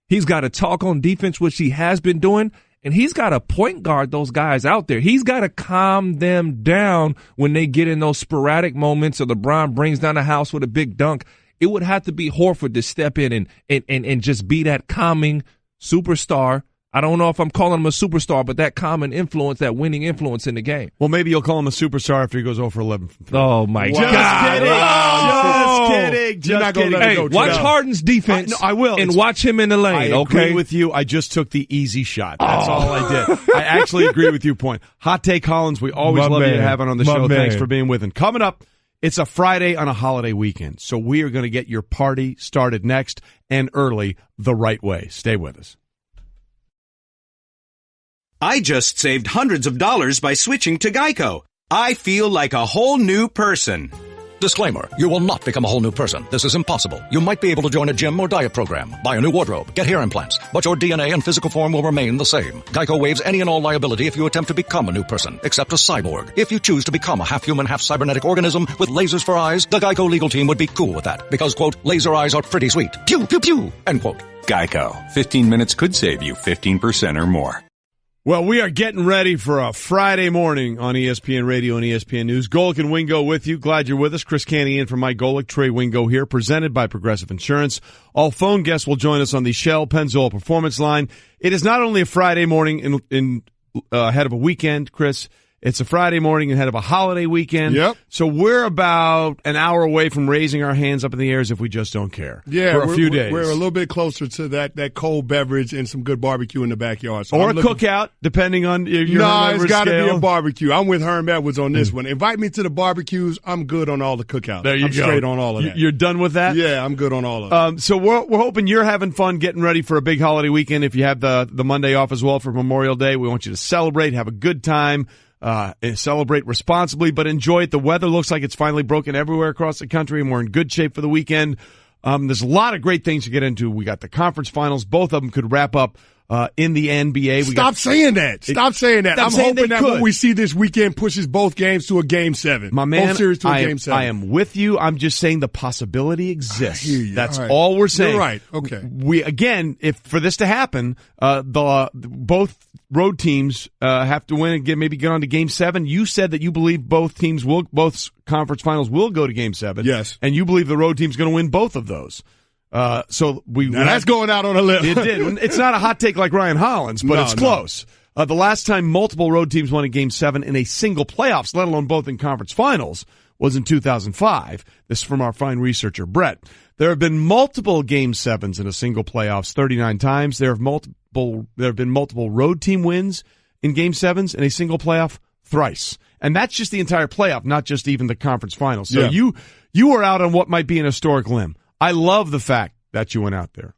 He's got to talk on defense, which he has been doing. And he's got to point guard those guys out there. He's got to calm them down when they get in those sporadic moments or LeBron brings down the house with a big dunk. It would have to be Horford to step in and just be that calming superstar. I don't know if I'm calling him a superstar, but that common influence, that winning influence in the game. Well, maybe you'll call him a superstar after he goes 0 for 11 from 3. Oh, my God. Just kidding. Hey, watch Harden's defense. No, I will. And watch him in the lane, I agree with you. I just took the easy shot. That's all I did. I actually agree with your point. Hot Take Hollins, we always love you to have it on the show. Thanks for being with us. Coming up, it's a Friday on a holiday weekend, so we are going to get your party started next and early the right way. Stay with us. I just saved hundreds of dollars by switching to Geico. I feel like a whole new person. Disclaimer, you will not become a whole new person. This is impossible. You might be able to join a gym or diet program, buy a new wardrobe, get hair implants, but your DNA and physical form will remain the same. Geico waives any and all liability if you attempt to become a new person, except a cyborg. If you choose to become a half-human, half-cybernetic organism with lasers for eyes, the Geico legal team would be cool with that, because, quote, laser eyes are pretty sweet. Pew, pew, pew, end quote. Geico. 15 minutes could save you 15% or more. Well, we are getting ready for a Friday morning on ESPN Radio and ESPN News. Golic and Wingo with you. Glad you're with us. Chris Canty in for Mike Golic, Trey Wingo here, presented by Progressive Insurance. All phone guests will join us on the Shell Pennzoil Performance Line. It is not only a Friday morning ahead of a weekend, Chris. It's a Friday morning ahead of a holiday weekend. Yep. So we're about an hour away from raising our hands up in the air as if we just don't care. Yeah, for a few days. We're a little bit closer to that cold beverage and some good barbecue in the backyard. So or a cookout, depending on your No, it's got to be scale. a barbecue. I'm with Herm Edwards on this one. Invite me to the barbecues. I'm good on all the cookouts. There you I'm go. straight on all of that. You're done with that? Yeah, I'm good on all of it. So we're hoping you're having fun getting ready for a big holiday weekend. If you have the Monday off as well for Memorial Day, we want you to celebrate, have a good time. Celebrate responsibly, but enjoy it. The weather looks like it's finally broken everywhere across the country, and we're in good shape for the weekend. There's a lot of great things to get into. We got the conference finals. Both of them could wrap up in the NBA. Stop saying that. Stop saying that. I'm hoping that what we see this weekend pushes both games to a Game 7. My man, both series to a Game 7. I am with you. I'm just saying the possibility exists. I hear you. That's all right. all we're saying. You're right. Okay. We again, if for this to happen, both road teams have to win and maybe get on to Game 7. You said that you believe both conference finals will go to Game 7. Yes. And you believe the road team's going to win both of those. So that's going out on a limb. It did. It's not a hot take like Ryan Hollins, but it's close. The last time multiple road teams won a Game 7 in a single playoffs, let alone both in conference finals, was in 2005. This is from our fine researcher, Brett. There have been multiple Game 7s in a single playoffs 39 times. There have been multiple road team wins in Game 7s in a single playoff thrice. And that's just the entire playoff, not just even the conference finals. So you were out on what might be an historic limb. I love the fact that you went out there.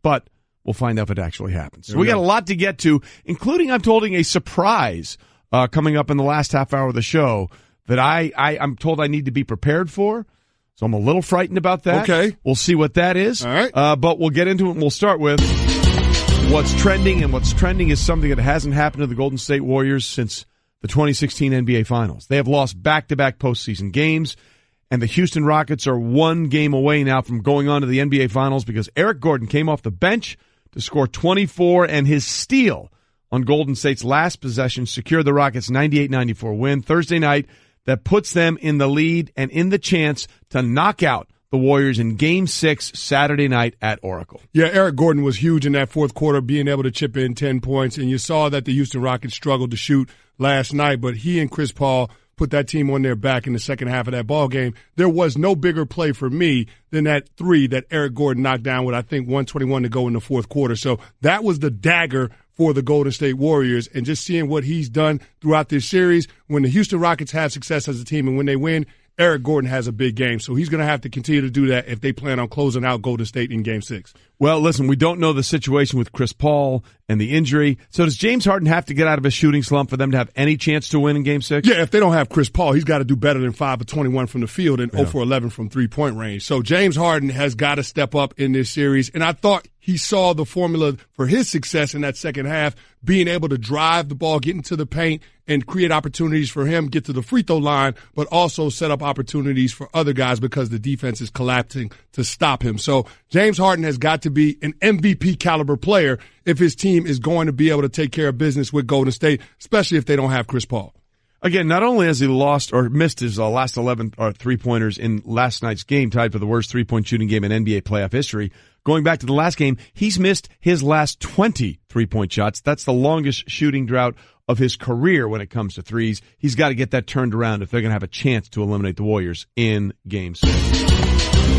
But we'll find out if it actually happens. So we got a lot to get to, including I'm told a surprise coming up in the last half hour of the show that I'm told I need to be prepared for. So I'm a little frightened about that. Okay. We'll see what that is. All right. But we'll get into it, and we'll start with what's trending. And what's trending is something that hasn't happened to the Golden State Warriors since the 2016 NBA Finals. They have lost back-to-back postseason games, and the Houston Rockets are one game away now from going on to the NBA Finals because Eric Gordon came off the bench to score 24, and his steal on Golden State's last possession secured the Rockets' 98-94 win Thursday night that puts them in the lead and in the chance to knock out the Warriors in Game 6 Saturday night at Oracle. Yeah, Eric Gordon was huge in that fourth quarter, being able to chip in 10 points, and you saw that the Houston Rockets struggled to shoot last night, but he and Chris Paul put that team on their back in the second half of that ball game. There was no bigger play for me than that three that Eric Gordon knocked down with, I think, 1:21 to go in the fourth quarter. So that was the dagger for the Golden State Warriors, and just seeing what he's done throughout this series. When the Houston Rockets have success as a team and when they win, Eric Gordon has a big game. So he's going to have to continue to do that if they plan on closing out Golden State in Game 6. Well, listen, we don't know the situation with Chris Paul and the injury. So does James Harden have to get out of his shooting slump for them to have any chance to win in Game 6? Yeah, if they don't have Chris Paul, he's got to do better than 5 of 21 from the field and 0 for 11 from three-point range. So James Harden has got to step up in this series. And I thought he saw the formula for his success in that second half, being able to drive the ball, get into the paint, and create opportunities for him, get to the free throw line, but also set up opportunities for other guys because the defense is collapsing to stop him. So James Harden has got to be an MVP caliber player if his team is going to be able to take care of business with Golden State, especially if they don't have Chris Paul. Again, not only has he lost or missed his last 11 three-pointers in last night's game, tied for the worst three-point shooting game in NBA playoff history, going back to the last game, he's missed his last 20 three-point shots. That's the longest shooting drought of his career when it comes to threes. He's got to get that turned around if they're going to have a chance to eliminate the Warriors in Game 6.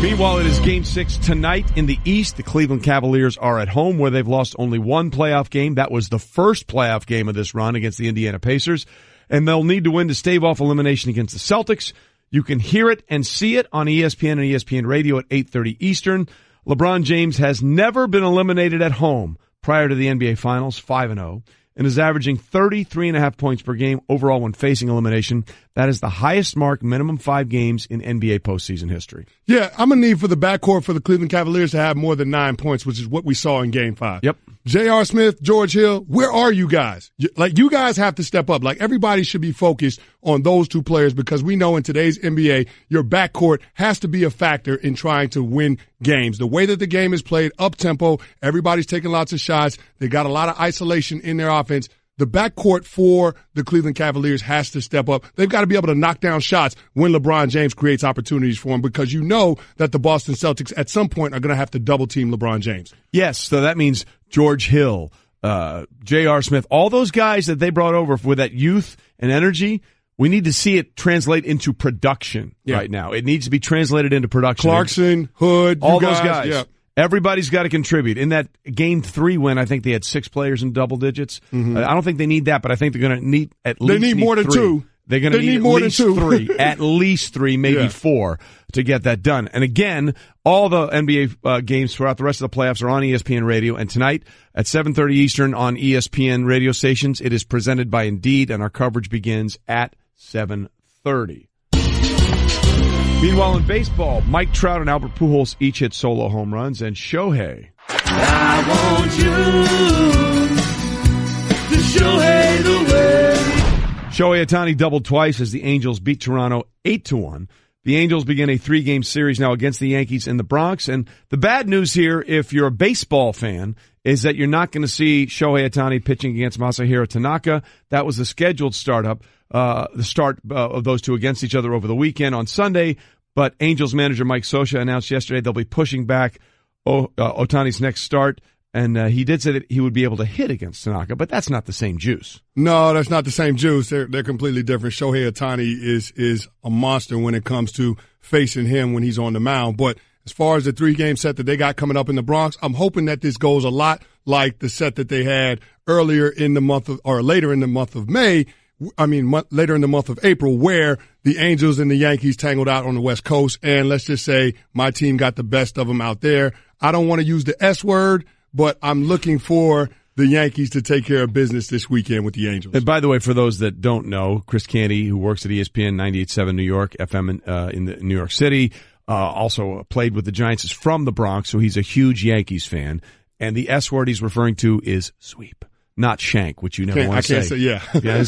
Meanwhile, it is Game 6 tonight in the East. The Cleveland Cavaliers are at home where they've lost only one playoff game. That was the first playoff game of this run against the Indiana Pacers. And they'll need to win to stave off elimination against the Celtics. You can hear it and see it on ESPN and ESPN Radio at 8:30 Eastern. LeBron James has never been eliminated at home prior to the NBA Finals, 5-0, and is averaging 33.5 points per game overall when facing elimination. That is the highest mark, minimum 5 games in NBA postseason history. Yeah, I'm going to need for the backcourt for the Cleveland Cavaliers to have more than 9 points, which is what we saw in Game 5. Yep. J.R. Smith, George Hill, where are you guys? You guys have to step up. Everybody should be focused on those two players because we know in today's NBA, your backcourt has to be a factor in trying to win games. The way that the game is played, up-tempo, everybody's taking lots of shots. They got a lot of isolation in their offense. The backcourt for the Cleveland Cavaliers has to step up. They've got to be able to knock down shots when LeBron James creates opportunities for them because you know that the Boston Celtics at some point are going to have to double-team LeBron James. Yes, so that means George Hill, J.R. Smith, all those guys that they brought over with that youth and energy, we need to see it translate into production right now. It needs to be translated into production. Clarkson, Hood, all those guys. Yeah. Everybody's got to contribute. In that Game 3 win, I think they had 6 players in double digits. Mm-hmm. I don't think they need that, but I think they're going to need at least They need more than 2. They're going to need more at least than 2. 3, at least 3, maybe 4 to get that done. And again, all the NBA games throughout the rest of the playoffs are on ESPN Radio. And tonight at 7:30 Eastern on ESPN radio stations, it is presented by Indeed, and our coverage begins at 7:30. Meanwhile, in baseball, Mike Trout and Albert Pujols each hit solo home runs, and Shohei. I want you to Shohei the way. Shohei Ohtani doubled twice as the Angels beat Toronto 8-1. The Angels begin a 3-game series now against the Yankees in the Bronx. And the bad news here, if you're a baseball fan, is that you're not going to see Shohei Ohtani pitching against Masahiro Tanaka. That was the scheduled start of those two against each other over the weekend on Sunday. But Angels manager Mike Scioscia announced yesterday they'll be pushing back Ohtani's next start. And he did say that he would be able to hit against Tanaka, but that's not the same juice. No, that's not the same juice. They're completely different. Shohei Ohtani is a monster when it comes to facing him when he's on the mound. But as far as the 3-game set that they got coming up in the Bronx, I'm hoping that this goes a lot like the set that they had later in the month of May. Later in the month of April, where the Angels and the Yankees tangled out on the West Coast. And let's just say my team got the best of them out there. I don't want to use the S word, but I'm looking for the Yankees to take care of business this weekend with the Angels. And by the way, for those that don't know, Chris Canty, who works at ESPN 98.7 New York, FM in New York City, also played with the Giants, is from the Bronx, so he's a huge Yankees fan. And the S word he's referring to is sweep. Not shank, which you never want to say. I can't say,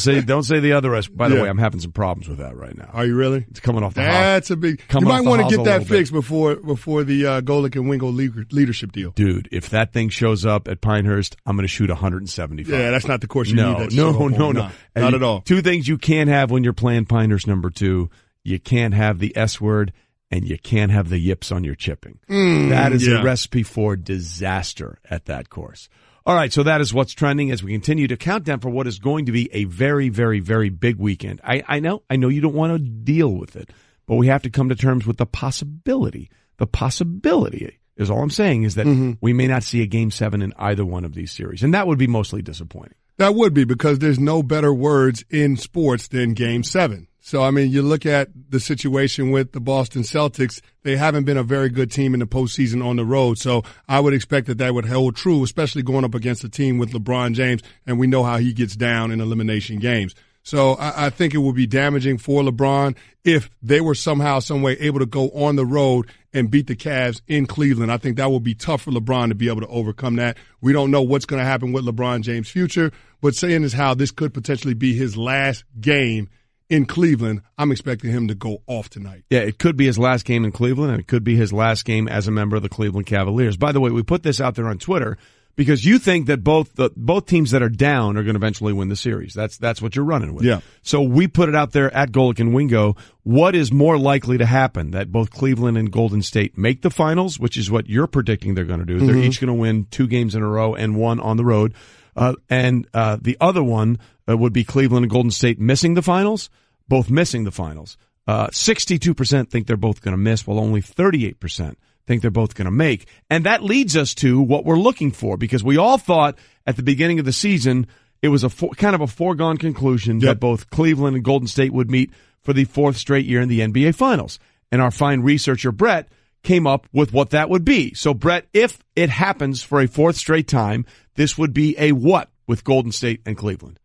yeah. Don't say the other S. By the way, I'm having some problems with that right now. Are you really? It's coming off the That's a big. You might want to get that fixed before the Golic and Wingo leadership deal. Dude, if that thing shows up at Pinehurst, I'm going to shoot 175. Yeah, that's not the course you need. No. Not at all. 2 things you can't have when you're playing Pinehurst number 2. You can't have the S word, and you can't have the yips on your chipping. That is a recipe for disaster at that course. All right, so that is what's trending as we continue to count down for what is going to be a very, very, very big weekend. I know you don't want to deal with it, but we have to come to terms with the possibility. The possibility is all I'm saying is that we may not see a Game 7 in either one of these series, and that would be mostly disappointing. That would be because there's no better words in sports than Game 7. So, I mean, you look at the situation with the Boston Celtics, they haven't been a very good team in the postseason on the road. So I would expect that would hold true, especially going up against a team with LeBron James, and we know how he gets down in elimination games. So I think it would be damaging for LeBron if they were somehow, some way able to go on the road and beat the Cavs in Cleveland. I think that would be tough for LeBron to be able to overcome that. We don't know what's going to happen with LeBron James' future, but saying as how this could potentially be his last game in Cleveland, I'm expecting him to go off tonight. Yeah, it could be his last game in Cleveland, and it could be his last game as a member of the Cleveland Cavaliers. By the way, we put this out there on Twitter because you think that both teams that are down are going to eventually win the series. That's what you're running with. Yeah. So we put it out there at Golic and Wingo. What is more likely to happen? That both Cleveland and Golden State make the finals, which is what you're predicting they're going to do. Mm-hmm. They're each going to win 2 games in a row and 1 on the road. And the other one would be Cleveland and Golden State missing the finals, both missing the finals. 62% think they're both going to miss, while only 38% think they're both going to make. And that leads us to what we're looking for, because we all thought at the beginning of the season it was kind of a foregone conclusion that both Cleveland and Golden State would meet for the 4th straight year in the NBA Finals. And our fine researcher, Brett, came up with what that would be. So, Brett, if it happens for a 4th straight time, this would be a what with Golden State and Cleveland?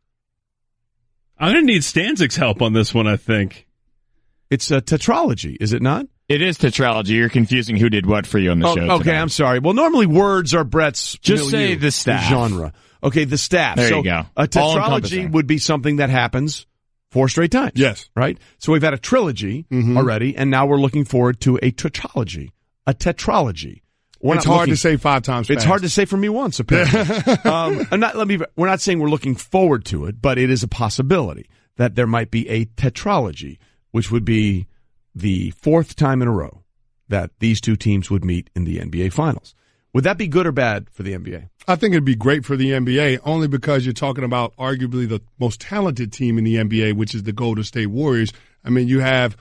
I'm going to need Stanzik's help on this one, I think. It's a tetralogy, is it not? It is tetralogy. You're confusing who did what for you on the show Okay, today. I'm sorry. Well, normally words are Brett's Just say the staff. genre. Okay, the staff. There you go. A tetralogy would be something that happens 4 straight times. Yes. Right? So we've had a trilogy already, and now we're looking forward to a tetralogy. A tetralogy. It's hard to say 5 times fast. It's hard to say for me once, apparently. We're not saying we're looking forward to it, but it is a possibility that there might be a tetralogy, which would be the 4th time in a row that these 2 teams would meet in the NBA Finals. Would that be good or bad for the NBA? I think it'd be great for the NBA, only because you're talking about arguably the most talented team in the NBA, which is the Golden State Warriors. I mean, you have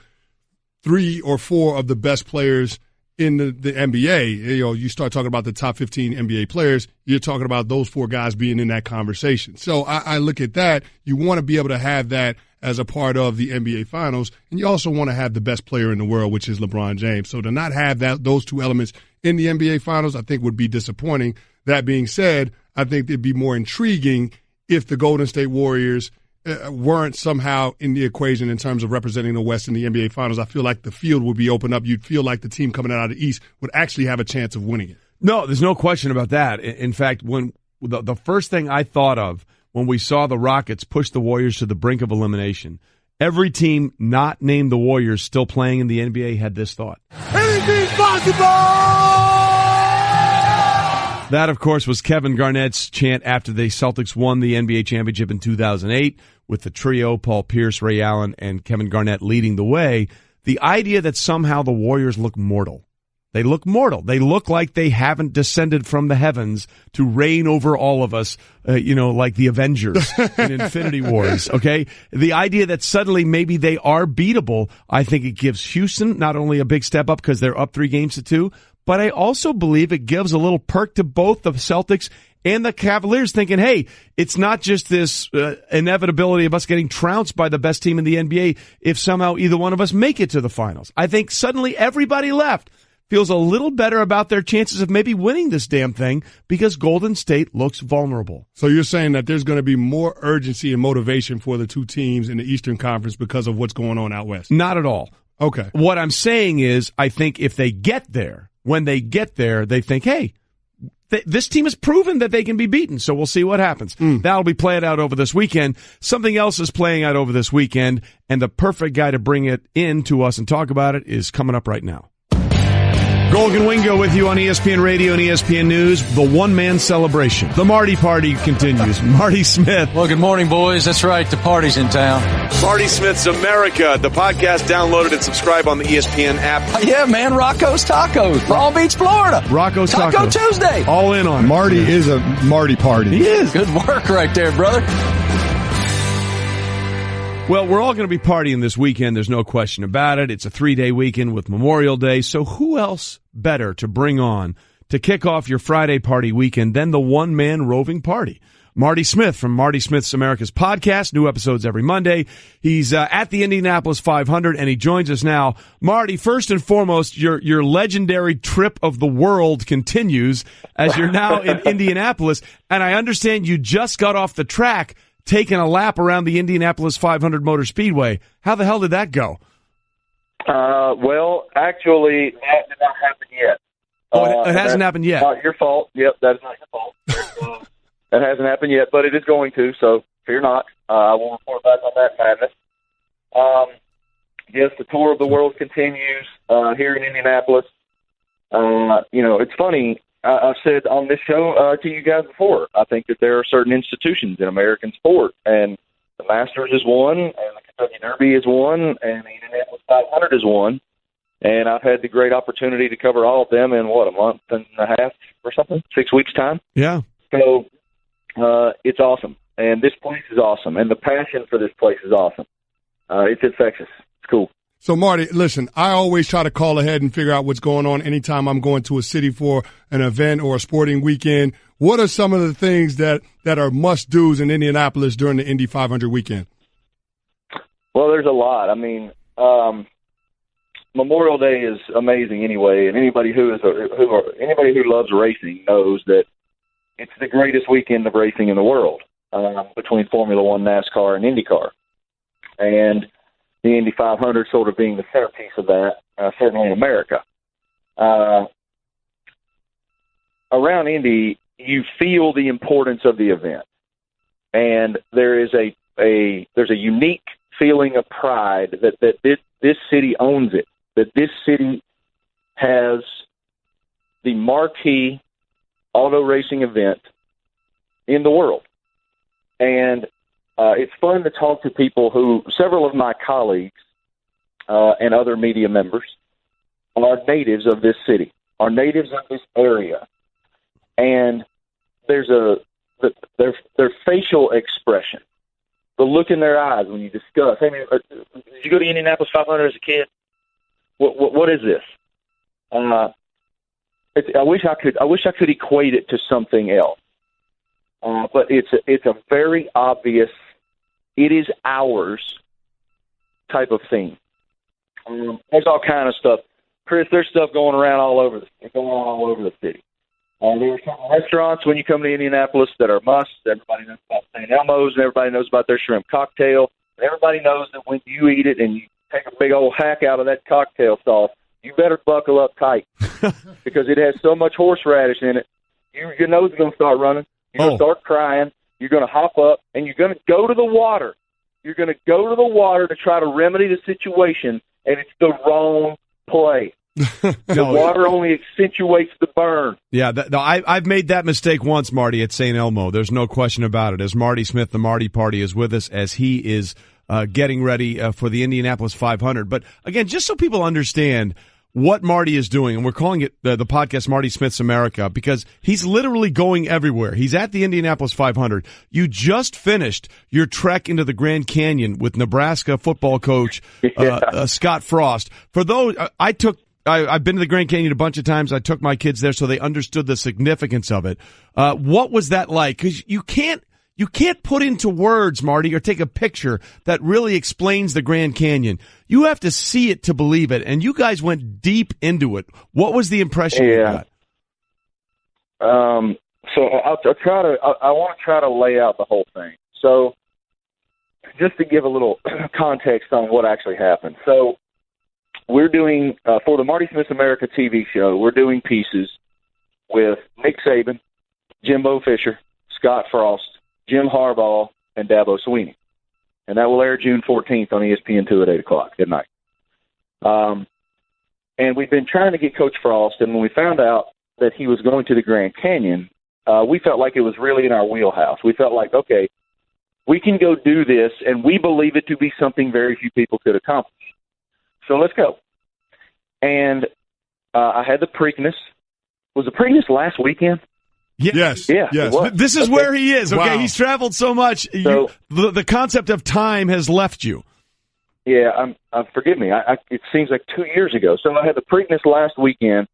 3 or 4 of the best players in the NBA. You start talking about the top 15 NBA players, you're talking about those 4 guys being in that conversation. So I look at that. You want to be able to have that as a part of the NBA Finals, and you also want to have the best player in the world, which is LeBron James. So to not have those 2 elements in the NBA Finals, I think would be disappointing. That being said, I think it'd be more intriguing if the Golden State Warriors weren't somehow in the equation in terms of representing the West in the NBA Finals. I feel like the field would be opened up. You'd feel like the team coming out of the East would actually have a chance of winning it. No, there's no question about that. In fact, when the first thing I thought of when we saw the Rockets push the Warriors to the brink of elimination, every team not named the Warriors still playing in the NBA had this thought. Anything's possible! That, of course, was Kevin Garnett's chant after the Celtics won the NBA championship in 2008 with the trio, Paul Pierce, Ray Allen, and Kevin Garnett leading the way. The idea that somehow the Warriors look mortal. They look mortal. They look like they haven't descended from the heavens to reign over all of us, like the Avengers in Infinity Wars, okay? The idea that suddenly maybe they are beatable, I think it gives Houston not only a big step up because they're up 3-2, but I also believe it gives a little perk to both the Celtics and the Cavaliers, thinking, hey, it's not just this inevitability of us getting trounced by the best team in the NBA if somehow either one of us make it to the finals. I think suddenly everybody left feels a little better about their chances of maybe winning this damn thing because Golden State looks vulnerable. So you're saying that there's going to be more urgency and motivation for the 2 teams in the Eastern Conference because of what's going on out West? Not at all. Okay. What I'm saying is I think if they get there, when they get there, they think, hey, this team has proven that they can be beaten, so we'll see what happens. That'll be played out over this weekend. Something else is playing out over this weekend, and the perfect guy to bring it in to us and talk about it is coming up right now. Golic and Wingo with you on ESPN Radio and ESPN News. The one-man celebration. The Marty Party continues. Marty Smith. Well, good morning, boys. That's right. The party's in town. Marty Smith's America. The podcast downloaded and subscribe on the ESPN app. Yeah, man. Rocco's Tacos. Palm Beach, Florida. Rocco's Taco Tuesday. All in on it. Marty is a Marty Party. He is. Good work right there, brother. Well, we're all going to be partying this weekend. There's no question about it. It's a 3-day weekend with Memorial Day. So who else better to bring on to kick off your Friday party weekend than the one-man roving party. Marty Smith from Marty Smith's America's Podcast, new episodes every Monday. He's at the Indianapolis 500, and he joins us now. Marty, first and foremost, your legendary trip of the world continues as you're now in Indianapolis, and I understand you just got off the track taking a lap around the Indianapolis 500 Motor Speedway. How the hell did that go? Well, actually, that did not happen yet. It hasn't happened yet. Not your fault. Yep, that is not your fault. That hasn't happened yet, but it is going to, so fear not. I will report back on that madness. Yes, the tour of the world continues here in Indianapolis. It's funny. I've said on this show to you guys before, I think that there are certain institutions in American sport, and the Masters is one, and the Kentucky Derby is one, and the Indianapolis 500 is one. And I've had the great opportunity to cover all of them in, a month and a half or something, 6 weeks' time. Yeah. So it's awesome. And this place is awesome. And the passion for this place is awesome. It's infectious. It's cool. So, Marty, listen, I always try to call ahead and figure out what's going on anytime I'm going to a city for an event or a sporting weekend. What are some of the things that are must-dos in Indianapolis during the Indy 500 weekend? Well, there's a lot. I mean, Memorial Day is amazing anyway, and anybody who loves racing knows that it's the greatest weekend of racing in the world between Formula One, NASCAR, and IndyCar. And the Indy 500 sort of being the centerpiece of that, certainly in America. Around Indy, you feel the importance of the event, and there is there's a unique feeling of pride that this city owns it, that this city has the marquee auto racing event in the world. And it's fun to talk to people several of my colleagues and other media members are natives of this city, are natives of this area. And there's their facial expression, the look in their eyes when you discuss, hey, man, did you go to Indianapolis 500 as a kid? What is this? I wish I could equate it to something else. But it's a very obvious, it is ours type of thing. There's all kind of stuff. Chris, there's stuff going all over the city. There are some restaurants when you come to Indianapolis that are musts. Everybody knows about St. Elmo's, and everybody knows about their shrimp cocktail. And everybody knows that when you eat it and you take a big old hack out of that cocktail sauce, you better buckle up tight because it has so much horseradish in it. Your nose is going to start running. You're going to start crying. You're going to hop up, and you're going to go to the water. You're going to go to the water to try to remedy the situation, and it's the wrong play. The water only accentuates the burn. Yeah, I've made that mistake once, Marty, at St. Elmo. There's no question about it. As Marty Smith, the Marty Party, is with us as he is getting ready for the Indianapolis 500. But, again, just so people understand what Marty is doing, and we're calling it the podcast Marty Smith's America because he's literally going everywhere. He's at the Indianapolis 500. You just finished your trek into the Grand Canyon with Nebraska football coach Scott Frost. For those, I've been to the Grand Canyon a bunch of times. I took my kids there so they understood the significance of it. What was that like? Because you can't put into words, Marty, or take a picture that really explains the Grand Canyon. You have to see it to believe it, and you guys went deep into it. What was the impression you got? So I want to try to lay out the whole thing. So just to give a little context on what actually happened. So we're doing, for the Marty Smith's America TV show, we're doing pieces with Nick Saban, Jimbo Fisher, Scott Frost, Jim Harbaugh, and Dabo Swinney. And that will air June 14th on ESPN2 at 8 o'clock at night. And we've been trying to get Coach Frost, and when we found out that he was going to the Grand Canyon, we felt like it was really in our wheelhouse. We felt like, okay, we can go do this, and we believe it to be something very few people could accomplish. So let's go. And I had the Preakness. Was the Preakness last weekend? Yes. Yeah. Yes. This is where he is. Okay, wow. He's traveled so much. So, the concept of time has left you. Yeah. Forgive me. It seems like 2 years ago. So I had the Preakness last weekend,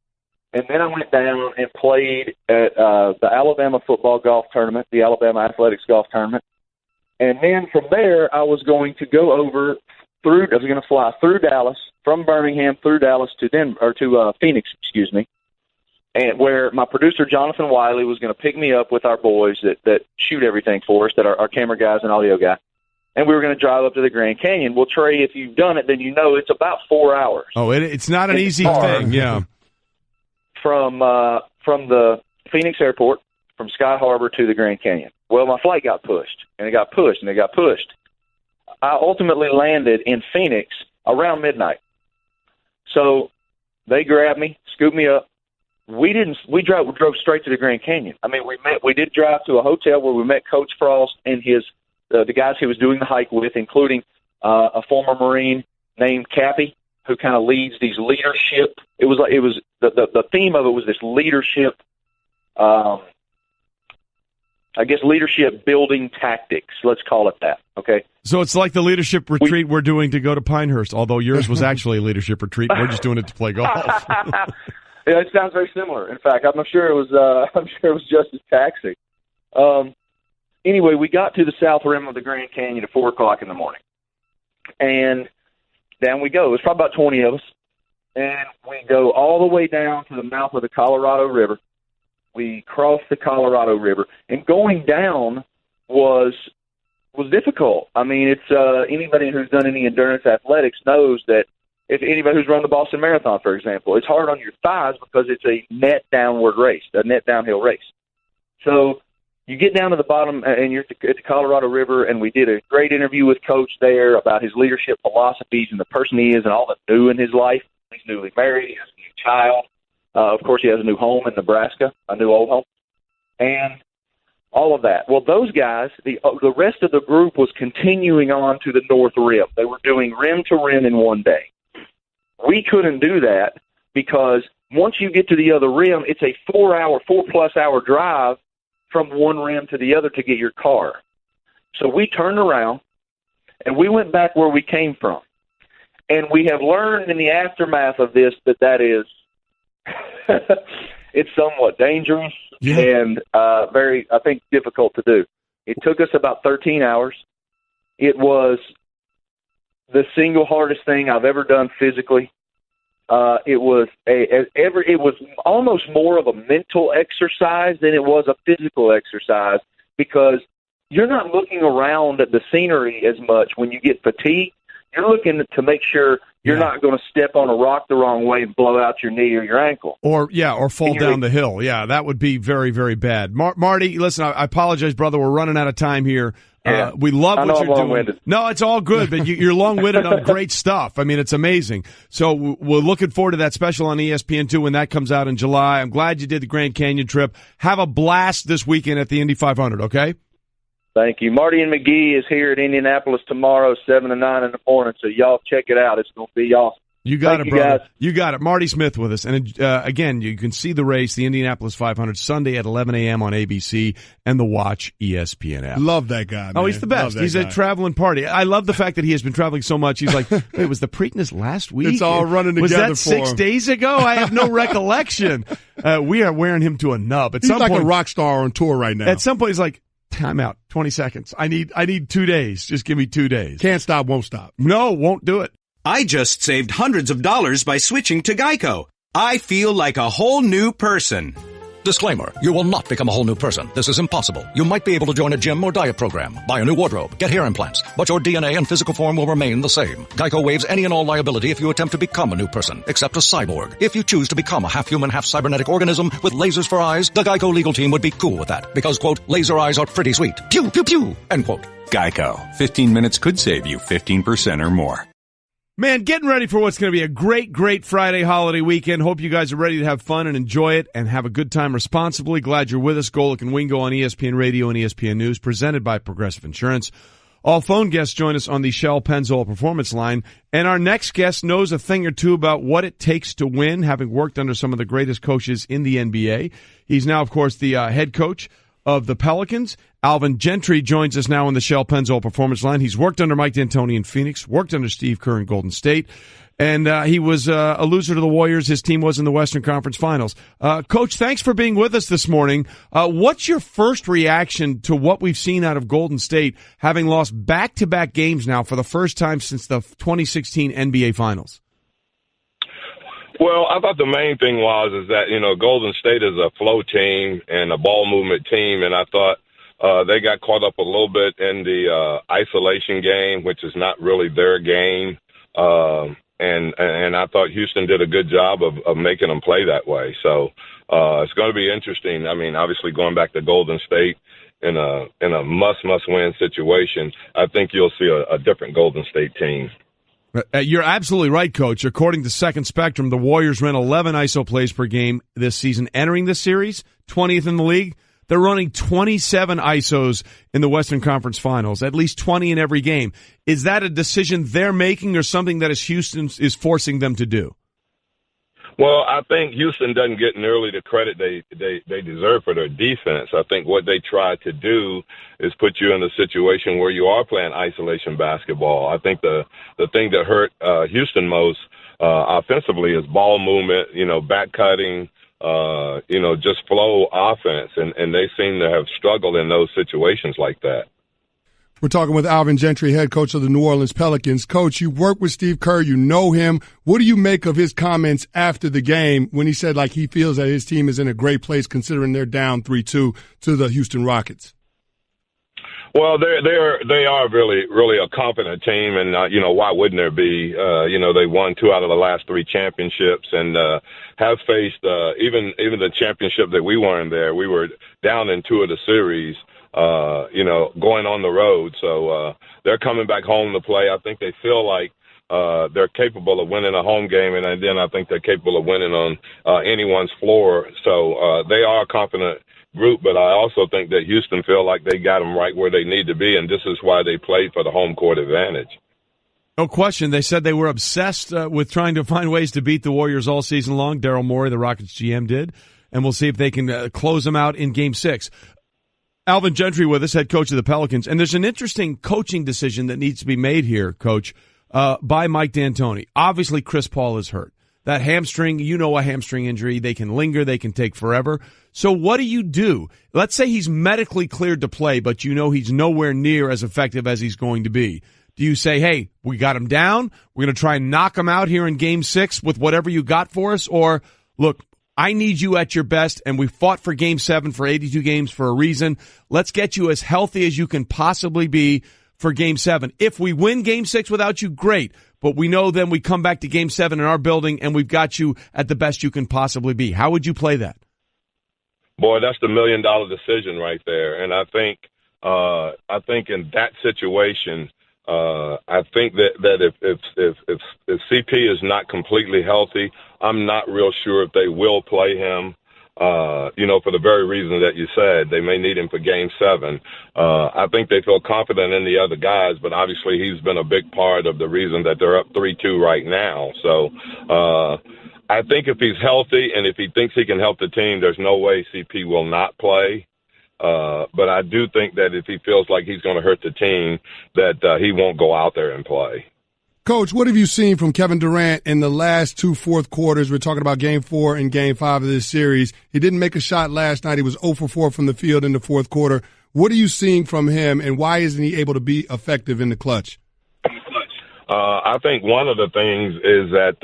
And then I went down and played at the Alabama football golf tournament, the Alabama Athletics golf tournament. And then from there, I was going to go over through. I was going to fly through Dallas, from Birmingham through Dallas to Phoenix, and where my producer Jonathan Wiley was going to pick me up with our boys that shoot everything for us, that are our camera guys and audio guy. And we were going to drive up to the Grand Canyon. Well, Trey, if you've done it, then you know it's about 4 hours. Oh, it's not an easy thing, yeah. From the Phoenix airport, from Sky Harbor to the Grand Canyon. Well, my flight got pushed, and it got pushed, and it got pushed. I ultimately landed in Phoenix around midnight. So they grabbed me, scooped me up. We drove straight to the Grand Canyon. I mean, we did drive to a hotel where we met Coach Frost and the guys he was doing the hike with, including a former Marine named Cappy, who kind of leads these leadership. The theme of it was this leadership, leadership building tactics. Let's call it that. Okay. So it's like the leadership retreat we're doing to go to Pinehurst, although yours was actually a leadership retreat. We're just doing it to play golf. Yeah, it sounds very similar. In fact, I'm sure it was just as taxing. Anyway, we got to the south rim of the Grand Canyon at 4:00 in the morning, and down we go. It was probably about 20 of us, and we go all the way down to the mouth of the Colorado River. We crossed the Colorado River, and going down was difficult. I mean, it's anybody who's done any endurance athletics knows that if anybody who's run the Boston Marathon, for example, it's hard on your thighs because it's a net downward race, a net downhill race. So you get down to the bottom, and you're at the Colorado River, and we did a great interview with Coach there about his leadership philosophies and the person he is and all that's new in his life. He's newly married. He has a new child. Of course, he has a new home in Nebraska, a new old home, and all of that. Well, those guys, the rest of the group was continuing on to the North Rim. They were doing rim to rim in one day. We couldn't do that because once you get to the other rim, it's a 4+ hour drive from one rim to the other to get your car. So we turned around and we went back where we came from. And we have learned in the aftermath of this that is it's somewhat dangerous and very, I think, difficult to do. It took us about 13 hours. It was the single hardest thing I've ever done physically. It was almost more of a mental exercise than it was a physical exercise because you're not looking around at the scenery as much when you get fatigued. You're looking to make sure you're not going to step on a rock the wrong way and blow out your knee or your ankle. Or fall down the hill. Yeah, that would be very, very bad. Marty, listen, I apologize, brother. We're running out of time here. Yeah. We love what you're doing. Long-winded. No, it's all good, but you're long-winded on great stuff. I mean, it's amazing. So we're looking forward to that special on ESPN2 when that comes out in July. I'm glad you did the Grand Canyon trip. Have a blast this weekend at the Indy 500, okay? Thank you. Marty and McGee is here at Indianapolis tomorrow, 7 to 9 in the morning, so y'all check it out. It's going to be awesome. You got Thank it, brother. Guys. You got it. Marty Smith with us. And again, you can see the race, the Indianapolis 500, Sunday at 11 a.m. on ABC and the Watch ESPN app. Love that guy, man. Oh, he's the best. He's a traveling party. I love the fact that he has been traveling so much. He's like, wait, was the Preakness last week? It's all running together was that 6 days ago? I have no recollection. We are wearing him to a nub. He's like a rock star on tour right now. At some point, he's like, time out, 20 seconds. I need 2 days. Just give me 2 days. Can't stop, won't stop. No, won't do it. I just saved hundreds of dollars by switching to Geico. I feel like a whole new person. Disclaimer, you will not become a whole new person. This is impossible. You might be able to join a gym or diet program, buy a new wardrobe, get hair implants, but your DNA and physical form will remain the same. Geico waives any and all liability if you attempt to become a new person, except a cyborg. If you choose to become a half-human, half-cybernetic organism with lasers for eyes, the Geico legal team would be cool with that, because, quote, laser eyes are pretty sweet. Pew, pew, pew, end quote. Geico. 15 minutes could save you 15% or more. Man, getting ready for what's going to be a great, great Friday holiday weekend. Hope you guys are ready to have fun and enjoy it and have a good time responsibly. Glad you're with us. Golic and Wingo on ESPN Radio and ESPN News, presented by Progressive Insurance. All phone guests join us on the Shell Pennzoil Performance Line. And our next guest knows a thing or two about what it takes to win, having worked under some of the greatest coaches in the NBA. He's now, of course, the head coach of the Pelicans. Alvin Gentry joins us now on the Shell Pennzoil Performance Line. He's worked under Mike D'Antoni in Phoenix, worked under Steve Kerr in Golden State, And he was a loser to the Warriors. His team was in the Western Conference Finals. Coach, thanks for being with us this morning. What's your first reaction to what we've seen out of Golden State, having lost back-to-back games now for the first time since the 2016 NBA Finals? Well, I thought the main thing is that, Golden State is a flow team and a ball movement team, and I thought they got caught up a little bit in the isolation game, which is not really their game. And I thought Houston did a good job of making them play that way. So it's going to be interesting. I mean, obviously going back to Golden State in a must-win situation, I think you'll see a different Golden State team. You're absolutely right, Coach. According to Second Spectrum, the Warriors ran 11 ISO plays per game this season. Entering this series, 20th in the league. They're running 27 ISOs in the Western Conference Finals, at least 20 in every game. Is that a decision they're making or something that Houston is forcing them to do? Well, I think Houston doesn't get nearly the credit they deserve for their defense. I think what they try to do is put you in a situation where you are playing isolation basketball. I think the thing that hurt Houston most offensively is ball movement, back cutting, just flow offense, and they seem to have struggled in those situations like that. We're talking with Alvin Gentry, head coach of the New Orleans Pelicans. Coach, you work with Steve Kerr. You know him. What do you make of his comments after the game when he said he feels that his team is in a great place considering they're down 3-2 to the Houston Rockets? Well, they are really a confident team, and why wouldn't there be? They won 2 out of the last 3 championships, and have faced even the championship that we won there. We were down in 2 of the series, going on the road. So they're coming back home to play. I think they feel like they're capable of winning a home game, and then I think they're capable of winning on anyone's floor. So they are a confident group, but I also think that Houston feel like they got them right where they need to be, and this is why they played for the home court advantage. No question. They said they were obsessed with trying to find ways to beat the Warriors all season long. Daryl Morey, the Rockets GM, did, and we'll see if they can close them out in Game 6. Alvin Gentry with us, head coach of the Pelicans, and there's an interesting coaching decision that needs to be made here, Coach, by Mike D'Antoni. Obviously, Chris Paul is hurt. That hamstring, a hamstring injury, they can linger, they can take forever. So what do you do? Let's say he's medically cleared to play, but he's nowhere near as effective as he's going to be. Do you say, hey, we got him down, we're going to try and knock him out here in Game 6 with whatever you got for us? Or, look, I need you at your best, and we fought for Game 7 for 82 games for a reason. Let's get you as healthy as you can possibly be for Game 7. If we win Game 6 without you, great. But we know then we come back to Game 7 in our building, and we've got you at the best you can possibly be. How would you play that? Boy, that's the $1 million decision right there. And I think in that situation, I think that if CP is not completely healthy, I'm not real sure if they will play him. For the very reason that you said, they may need him for Game 7. I think they feel confident in the other guys, but obviously he's been a big part of the reason that they're up 3-2 right now. So I think if he's healthy and if he thinks he can help the team, there's no way CP will not play. But I do think that if he feels like he's going to hurt the team, that he won't go out there and play. Coach, what have you seen from Kevin Durant in the last 2 fourth quarters? We're talking about Game 4 and Game 5 of this series. He didn't make a shot last night. He was 0 for 4 from the field in the fourth quarter. What are you seeing from him, and why isn't he able to be effective in the clutch? I think one of the things is that,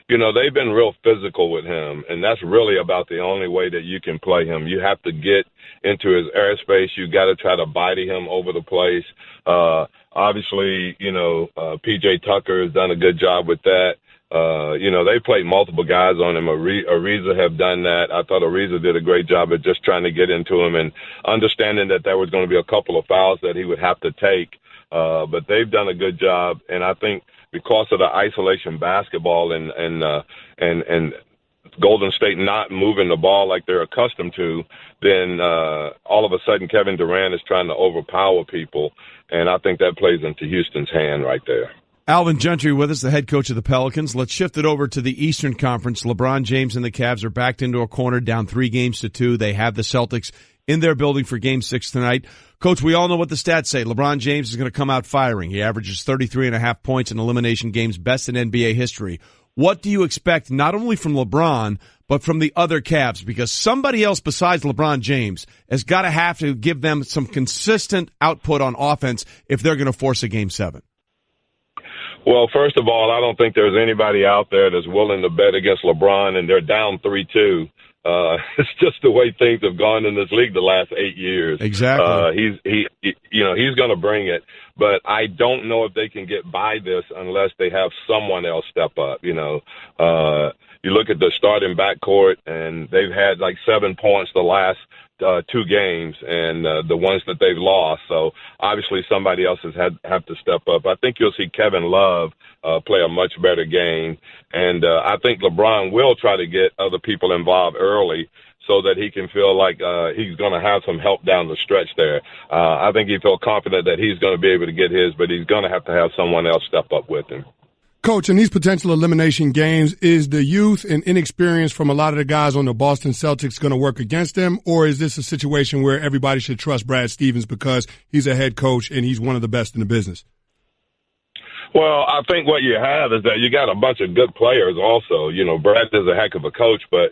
they've been real physical with him, and that's really about the only way that you can play him. You have to get into his airspace. You got to try to body him over the place. Obviously, P.J. Tucker has done a good job with that. They played multiple guys on him. Ariza have done that. I thought Ariza did a great job of just trying to get into him and understanding that there was going to be a couple of fouls that he would have to take. But they've done a good job, and I think because of the isolation basketball and Golden State not moving the ball like they're accustomed to, then all of a sudden Kevin Durant is trying to overpower people, and I think that plays into Houston's hand right there. Alvin Gentry with us, the head coach of the Pelicans. Let's shift it over to the Eastern Conference. LeBron James and the Cavs are backed into a corner, down 3-2. They have the Celtics in their building for Game 6 tonight. Coach, we all know what the stats say. LeBron James is going to come out firing. He averages 33.5 points in elimination games, best in NBA history. What do you expect not only from LeBron, but from the other Cavs? Because somebody else besides LeBron James has got to have to give them some consistent output on offense if they're going to force a Game 7. Well, first of all, I don't think there's anybody out there that's willing to bet against LeBron, and they're down 3-2. It's just the way things have gone in this league the last 8 years. Exactly. He's going to bring it, but I don't know if they can get by this unless they have someone else step up. You look at the starting backcourt, and they've had like 7 points the last 2 games, and the ones that they've lost. So obviously somebody else has have to step up. I think you'll see Kevin Love play a much better game, and I think LeBron will try to get other people involved early so that he can feel like he's going to have some help down the stretch there. I think he feels confident that he's going to be able to get his, but he's going to have someone else step up with him. Coach, in these potential elimination games, is the youth and inexperience from a lot of the guys on the Boston Celtics going to work against them, or is this a situation where everybody should trust Brad Stevens because he's a head coach and he's one of the best in the business? Well, I think what you have is that you got a bunch of good players also. Brad is a heck of a coach, but,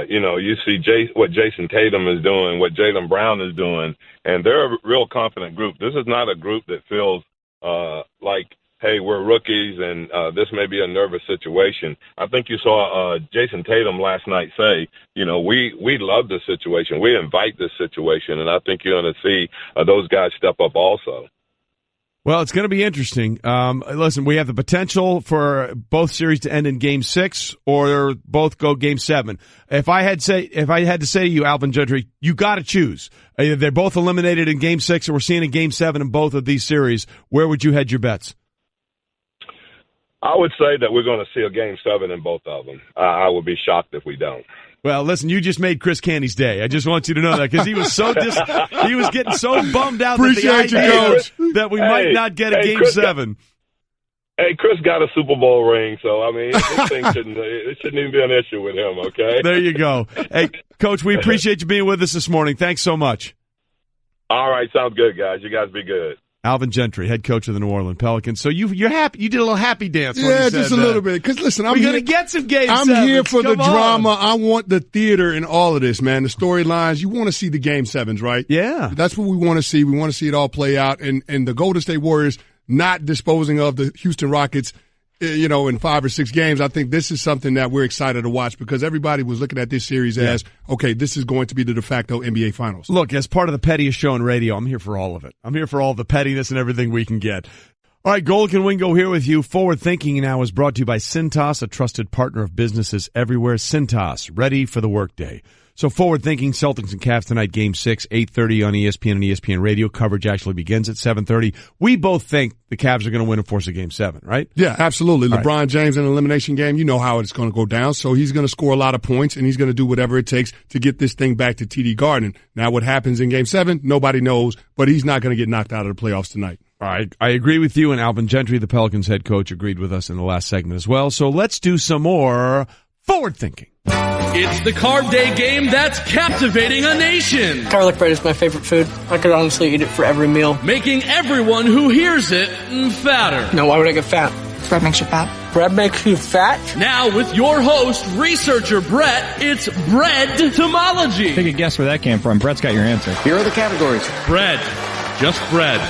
you see what Jason Tatum is doing, what Jaylen Brown is doing, and they're a real confident group. This is not a group that feels like, hey, we're rookies and this may be a nervous situation. I think you saw Jason Tatum last night say, we love this situation. We invite this situation, and I think you're going to see those guys step up also. Well, it's going to be interesting. Listen, we have the potential for both series to end in Game 6 or both go Game 7. If I had to say to you, Alvin Gentry, you got to choose. Either they're both eliminated in Game 6 or we're seeing a Game 7 in both of these series. Where would you hedge your bets? I would say that we're going to see a Game 7 in both of them. I would be shocked if we don't. Well, listen, you just made Chris Canty's day. I just want you to know that because he was he was getting so bummed out that we might not get a Game 7. Hey, Chris got a Super Bowl ring, so I mean, this thing shouldn't even be an issue with him. Okay. There you go. Hey, Coach, we appreciate you being with us this morning. Thanks so much. All right, sounds good, guys. You guys be good. Alvin Gentry, head coach of the New Orleans Pelicans. So you're happy. You did a little happy dance. Yeah, just a little bit. Because listen, we're going to get some Game 7s. I'm here for the drama. I want the theater in all of this, man. The storylines. You want to see the Game 7s, right? Yeah. That's what we want to see. We want to see it all play out. And the Golden State Warriors not disposing of the Houston Rockets, in 5 or 6 games. I think this is something that we're excited to watch because everybody was looking at this series as, okay, this is going to be the de facto NBA Finals. Look, as part of the pettiest show on radio, I'm here for all of it. I'm here for all the pettiness and everything we can get. All right, Golic and Wingo here with you. Forward Thinking now is brought to you by Cintas, a trusted partner of businesses everywhere. Cintas, ready for the workday. So Forward Thinking, Celtics and Cavs tonight, Game 6, 8:30 on ESPN and ESPN Radio. Coverage actually begins at 7:30. We both think the Cavs are going to win and force a Game 7, right? Yeah, absolutely. All LeBron right. James in an elimination game, you know how it's going to go down. So he's going to score a lot of points, and he's going to do whatever it takes to get this thing back to TD Garden. Now, what happens in Game 7, nobody knows, but he's not going to get knocked out of the playoffs tonight. All right, I agree with you, and Alvin Gentry, the Pelicans head coach, agreed with us in the last segment as well. So let's do some more Forward Thinking. It's the Carb Day game that's captivating a nation. Garlic bread is my favorite food. I could honestly eat it for every meal. Making everyone who hears it fatter. No, why would I get fat? Bread makes you fat. Bread makes you fat? Now with your host, researcher Brett, it's bread-tomology. Take a guess where that came from. Brett's got your answer. Here are the categories. Bread. Just bread.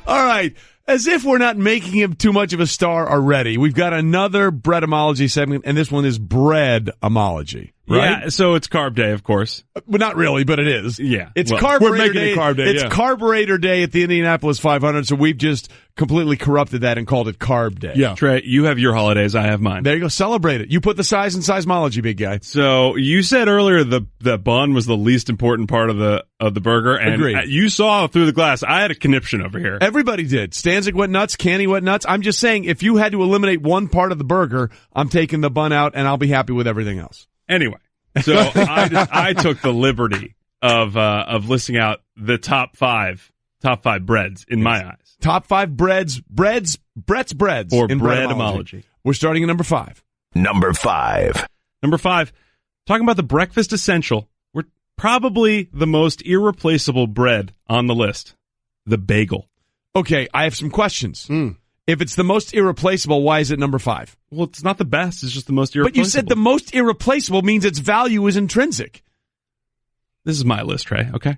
All right. As if we're not making him too much of a star already, we've got another bread-omology segment, and this one is bread-omology. Right? Yeah, so it's Carb Day, of course. Well, not really, but it is. Yeah. It's Carburetor Carburetor Day. Day. It Carb Day, It's Carburetor Day at the Indianapolis 500, so we've just completely corrupted that and called it Carb Day. Yeah. Trey, you have your holidays, I have mine. There you go. Celebrate it. You put the size in seismology, big guy. So you said earlier the bun was the least important part of the burger, and Agreed. You saw through the glass. I had a conniption over here. Everybody did. Stanzik went nuts. Canny went nuts. I'm just saying, if you had to eliminate one part of the burger, I'm taking the bun out, and I'll be happy with everything else. Anyway, so I took the liberty of listing out the top five breads in my eyes. Top 5 breads, Brett's breads. Or in bread-omology. We're starting at number 5. Number 5. Number 5, talking about the breakfast essential. We're Probably the most irreplaceable bread on the list, the bagel. Okay, I have some questions. If it's the most irreplaceable, why is it number 5? Well, it's not the best. It's just the most irreplaceable. But you said the most irreplaceable means its value is intrinsic. This is my list, Trey, okay?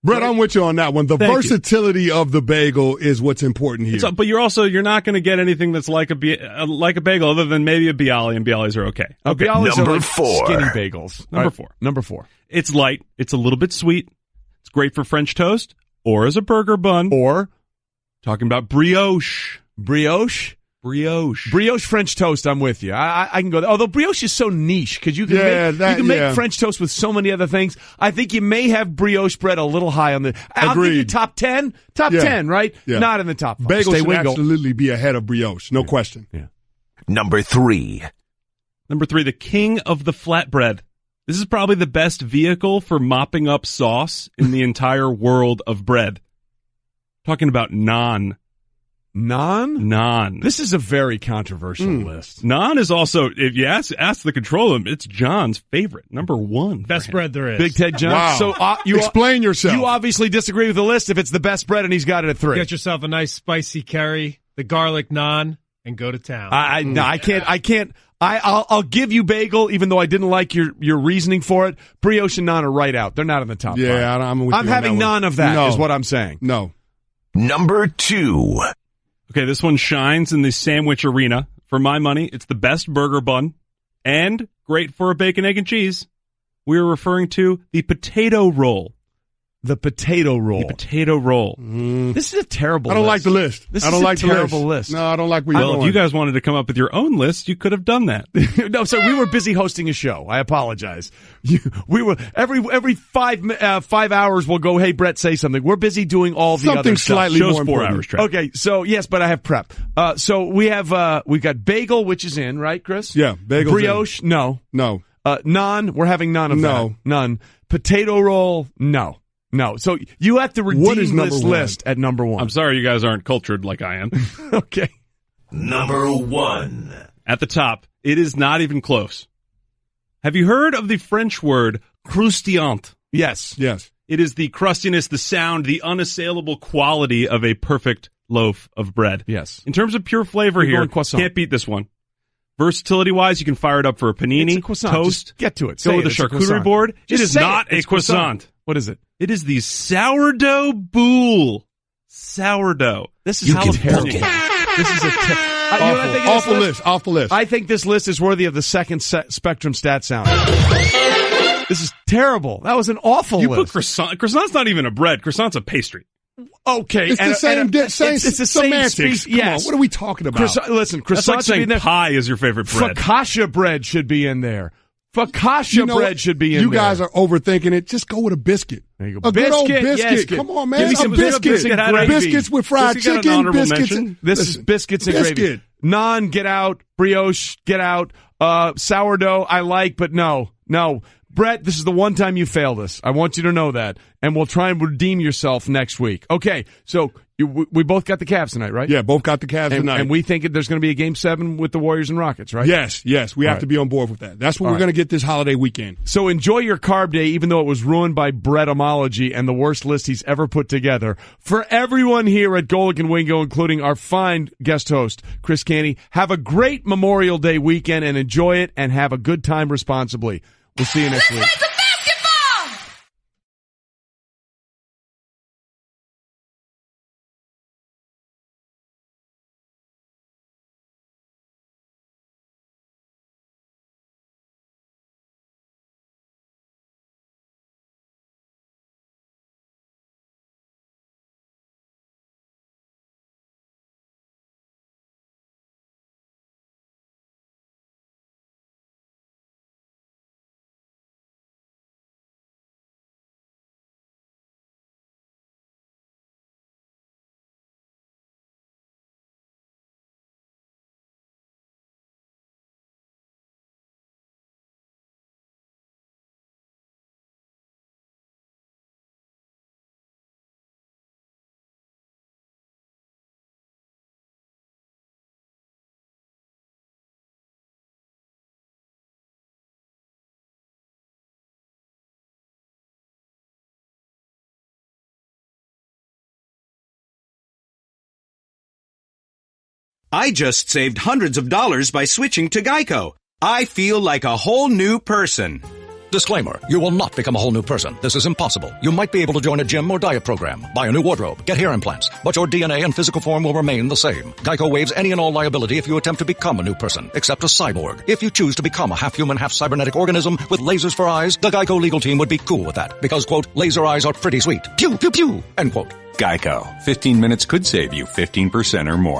Brett, I'm with you on that one. The versatility of the bagel is what's important here. But you're not going to get anything that's like a bagel other than maybe a Bialy, and Bialys are okay. Bialys are like skinny bagels. Number four. It's light. It's a little bit sweet. It's great for French toast or as a burger bun. Or talking about brioche. Brioche French toast, I'm with you. I can go there. Although brioche is so niche because you can make French toast with so many other things. I think you may have brioche bread a little high on the. I'll give you top 10. Top 10, right? Yeah. Not in the top 5. Bagel should absolutely be ahead of brioche, no question. Yeah. Number 3, the king of the flatbread. This is probably the best vehicle for mopping up sauce in the entire world of bread. Talking about naan. Naan. This is a very controversial list. Naan is also, if you ask the control room, it's John's favorite. Number 1. Best bread there is. Big Ted John. Wow. So you explain yourself. You obviously disagree with the list if it's the best bread and he's got it at 3. Get yourself a nice spicy curry, the garlic naan, and go to town. I can't. I'll give you bagel, even though I didn't like your reasoning for it. Brioche and naan are right out. They're not in the top 5. Yeah, I'm having none of that, is what I'm saying. No. Number 2. Okay, this one shines in the sandwich arena. For my money, it's the best burger bun and great for a bacon, egg, and cheese. We are referring to the potato roll. The potato roll. This is a terrible list. I don't like the list. This is a terrible list. No, I don't like where you're going. If you guys wanted to come up with your own list, you could have done that. No, sir, we were busy hosting a show. I apologize. We were every 5 hours we'll go, hey, Brett, say something. We're busy doing all the something other stuff. slightly Show's more 4 important. hours, Trey. Okay, so yes, but I have prep. So we've got bagel, which is in, right, Chris? Yeah, bagel. Brioche, no. Naan, we're having none of that. None. Potato roll, no. So you have to redeem this list at number 1. I'm sorry you guys aren't cultured like I am. Okay. Number 1. At the top, it is not even close. Have you heard of the French word croustillant? Yes. It is the crustiness, the sound, the unassailable quality of a perfect loaf of bread. Yes. In terms of pure flavor here, can't beat this one. Versatility-wise, you can fire it up for a panini, toast. Just get to it. Go with a charcuterie board. It is not a croissant. What is it? It is the sourdough boule. Sourdough. This is terrible. This is awful list. I think this list is worthy of the second spectrum stat sound. This is terrible. That was an awful list. You put croissant. Croissant's not even a bread. Croissant's a pastry. Okay, it's the same. It's the semantics. Come on, what are we talking about? Croissant That's like saying pie is your favorite bread. Focaccia bread should be in there. Focaccia bread should be in there. You guys are overthinking it. Just go with a biscuit. There you go. A good old biscuit. Come on, man. Give me some biscuits and gravy. Biscuits with fried chicken. Biscuits. This is biscuits and gravy. Naan, get out. Brioche, get out. Sourdough, I like, but no. Brett, this is the one time you failed us. I want you to know that. And we'll try and redeem yourself next week. Okay, so we both got the Cavs tonight, right? Yeah, both got the Cavs tonight. And we think there's going to be a Game 7 with the Warriors and Rockets, right? Yes. We have to be on board with that. That's what we're going to get this holiday weekend. So enjoy your carb day, even though it was ruined by Brettomology and the worst list he's ever put together. For everyone here at Golic and Wingo, including our fine guest host, Chris Canty, have a great Memorial Day weekend and enjoy it and have a good time responsibly. We'll see you next week. I just saved hundreds of dollars by switching to Geico. I feel like a whole new person. Disclaimer, you will not become a whole new person. This is impossible. You might be able to join a gym or diet program, buy a new wardrobe, get hair implants, but your DNA and physical form will remain the same. Geico waives any and all liability if you attempt to become a new person, except a cyborg. If you choose to become a half-human, half-cybernetic organism with lasers for eyes, the Geico legal team would be cool with that, because, quote, laser eyes are pretty sweet. Pew, pew, pew, end quote. Geico. 15 minutes could save you 15% or more.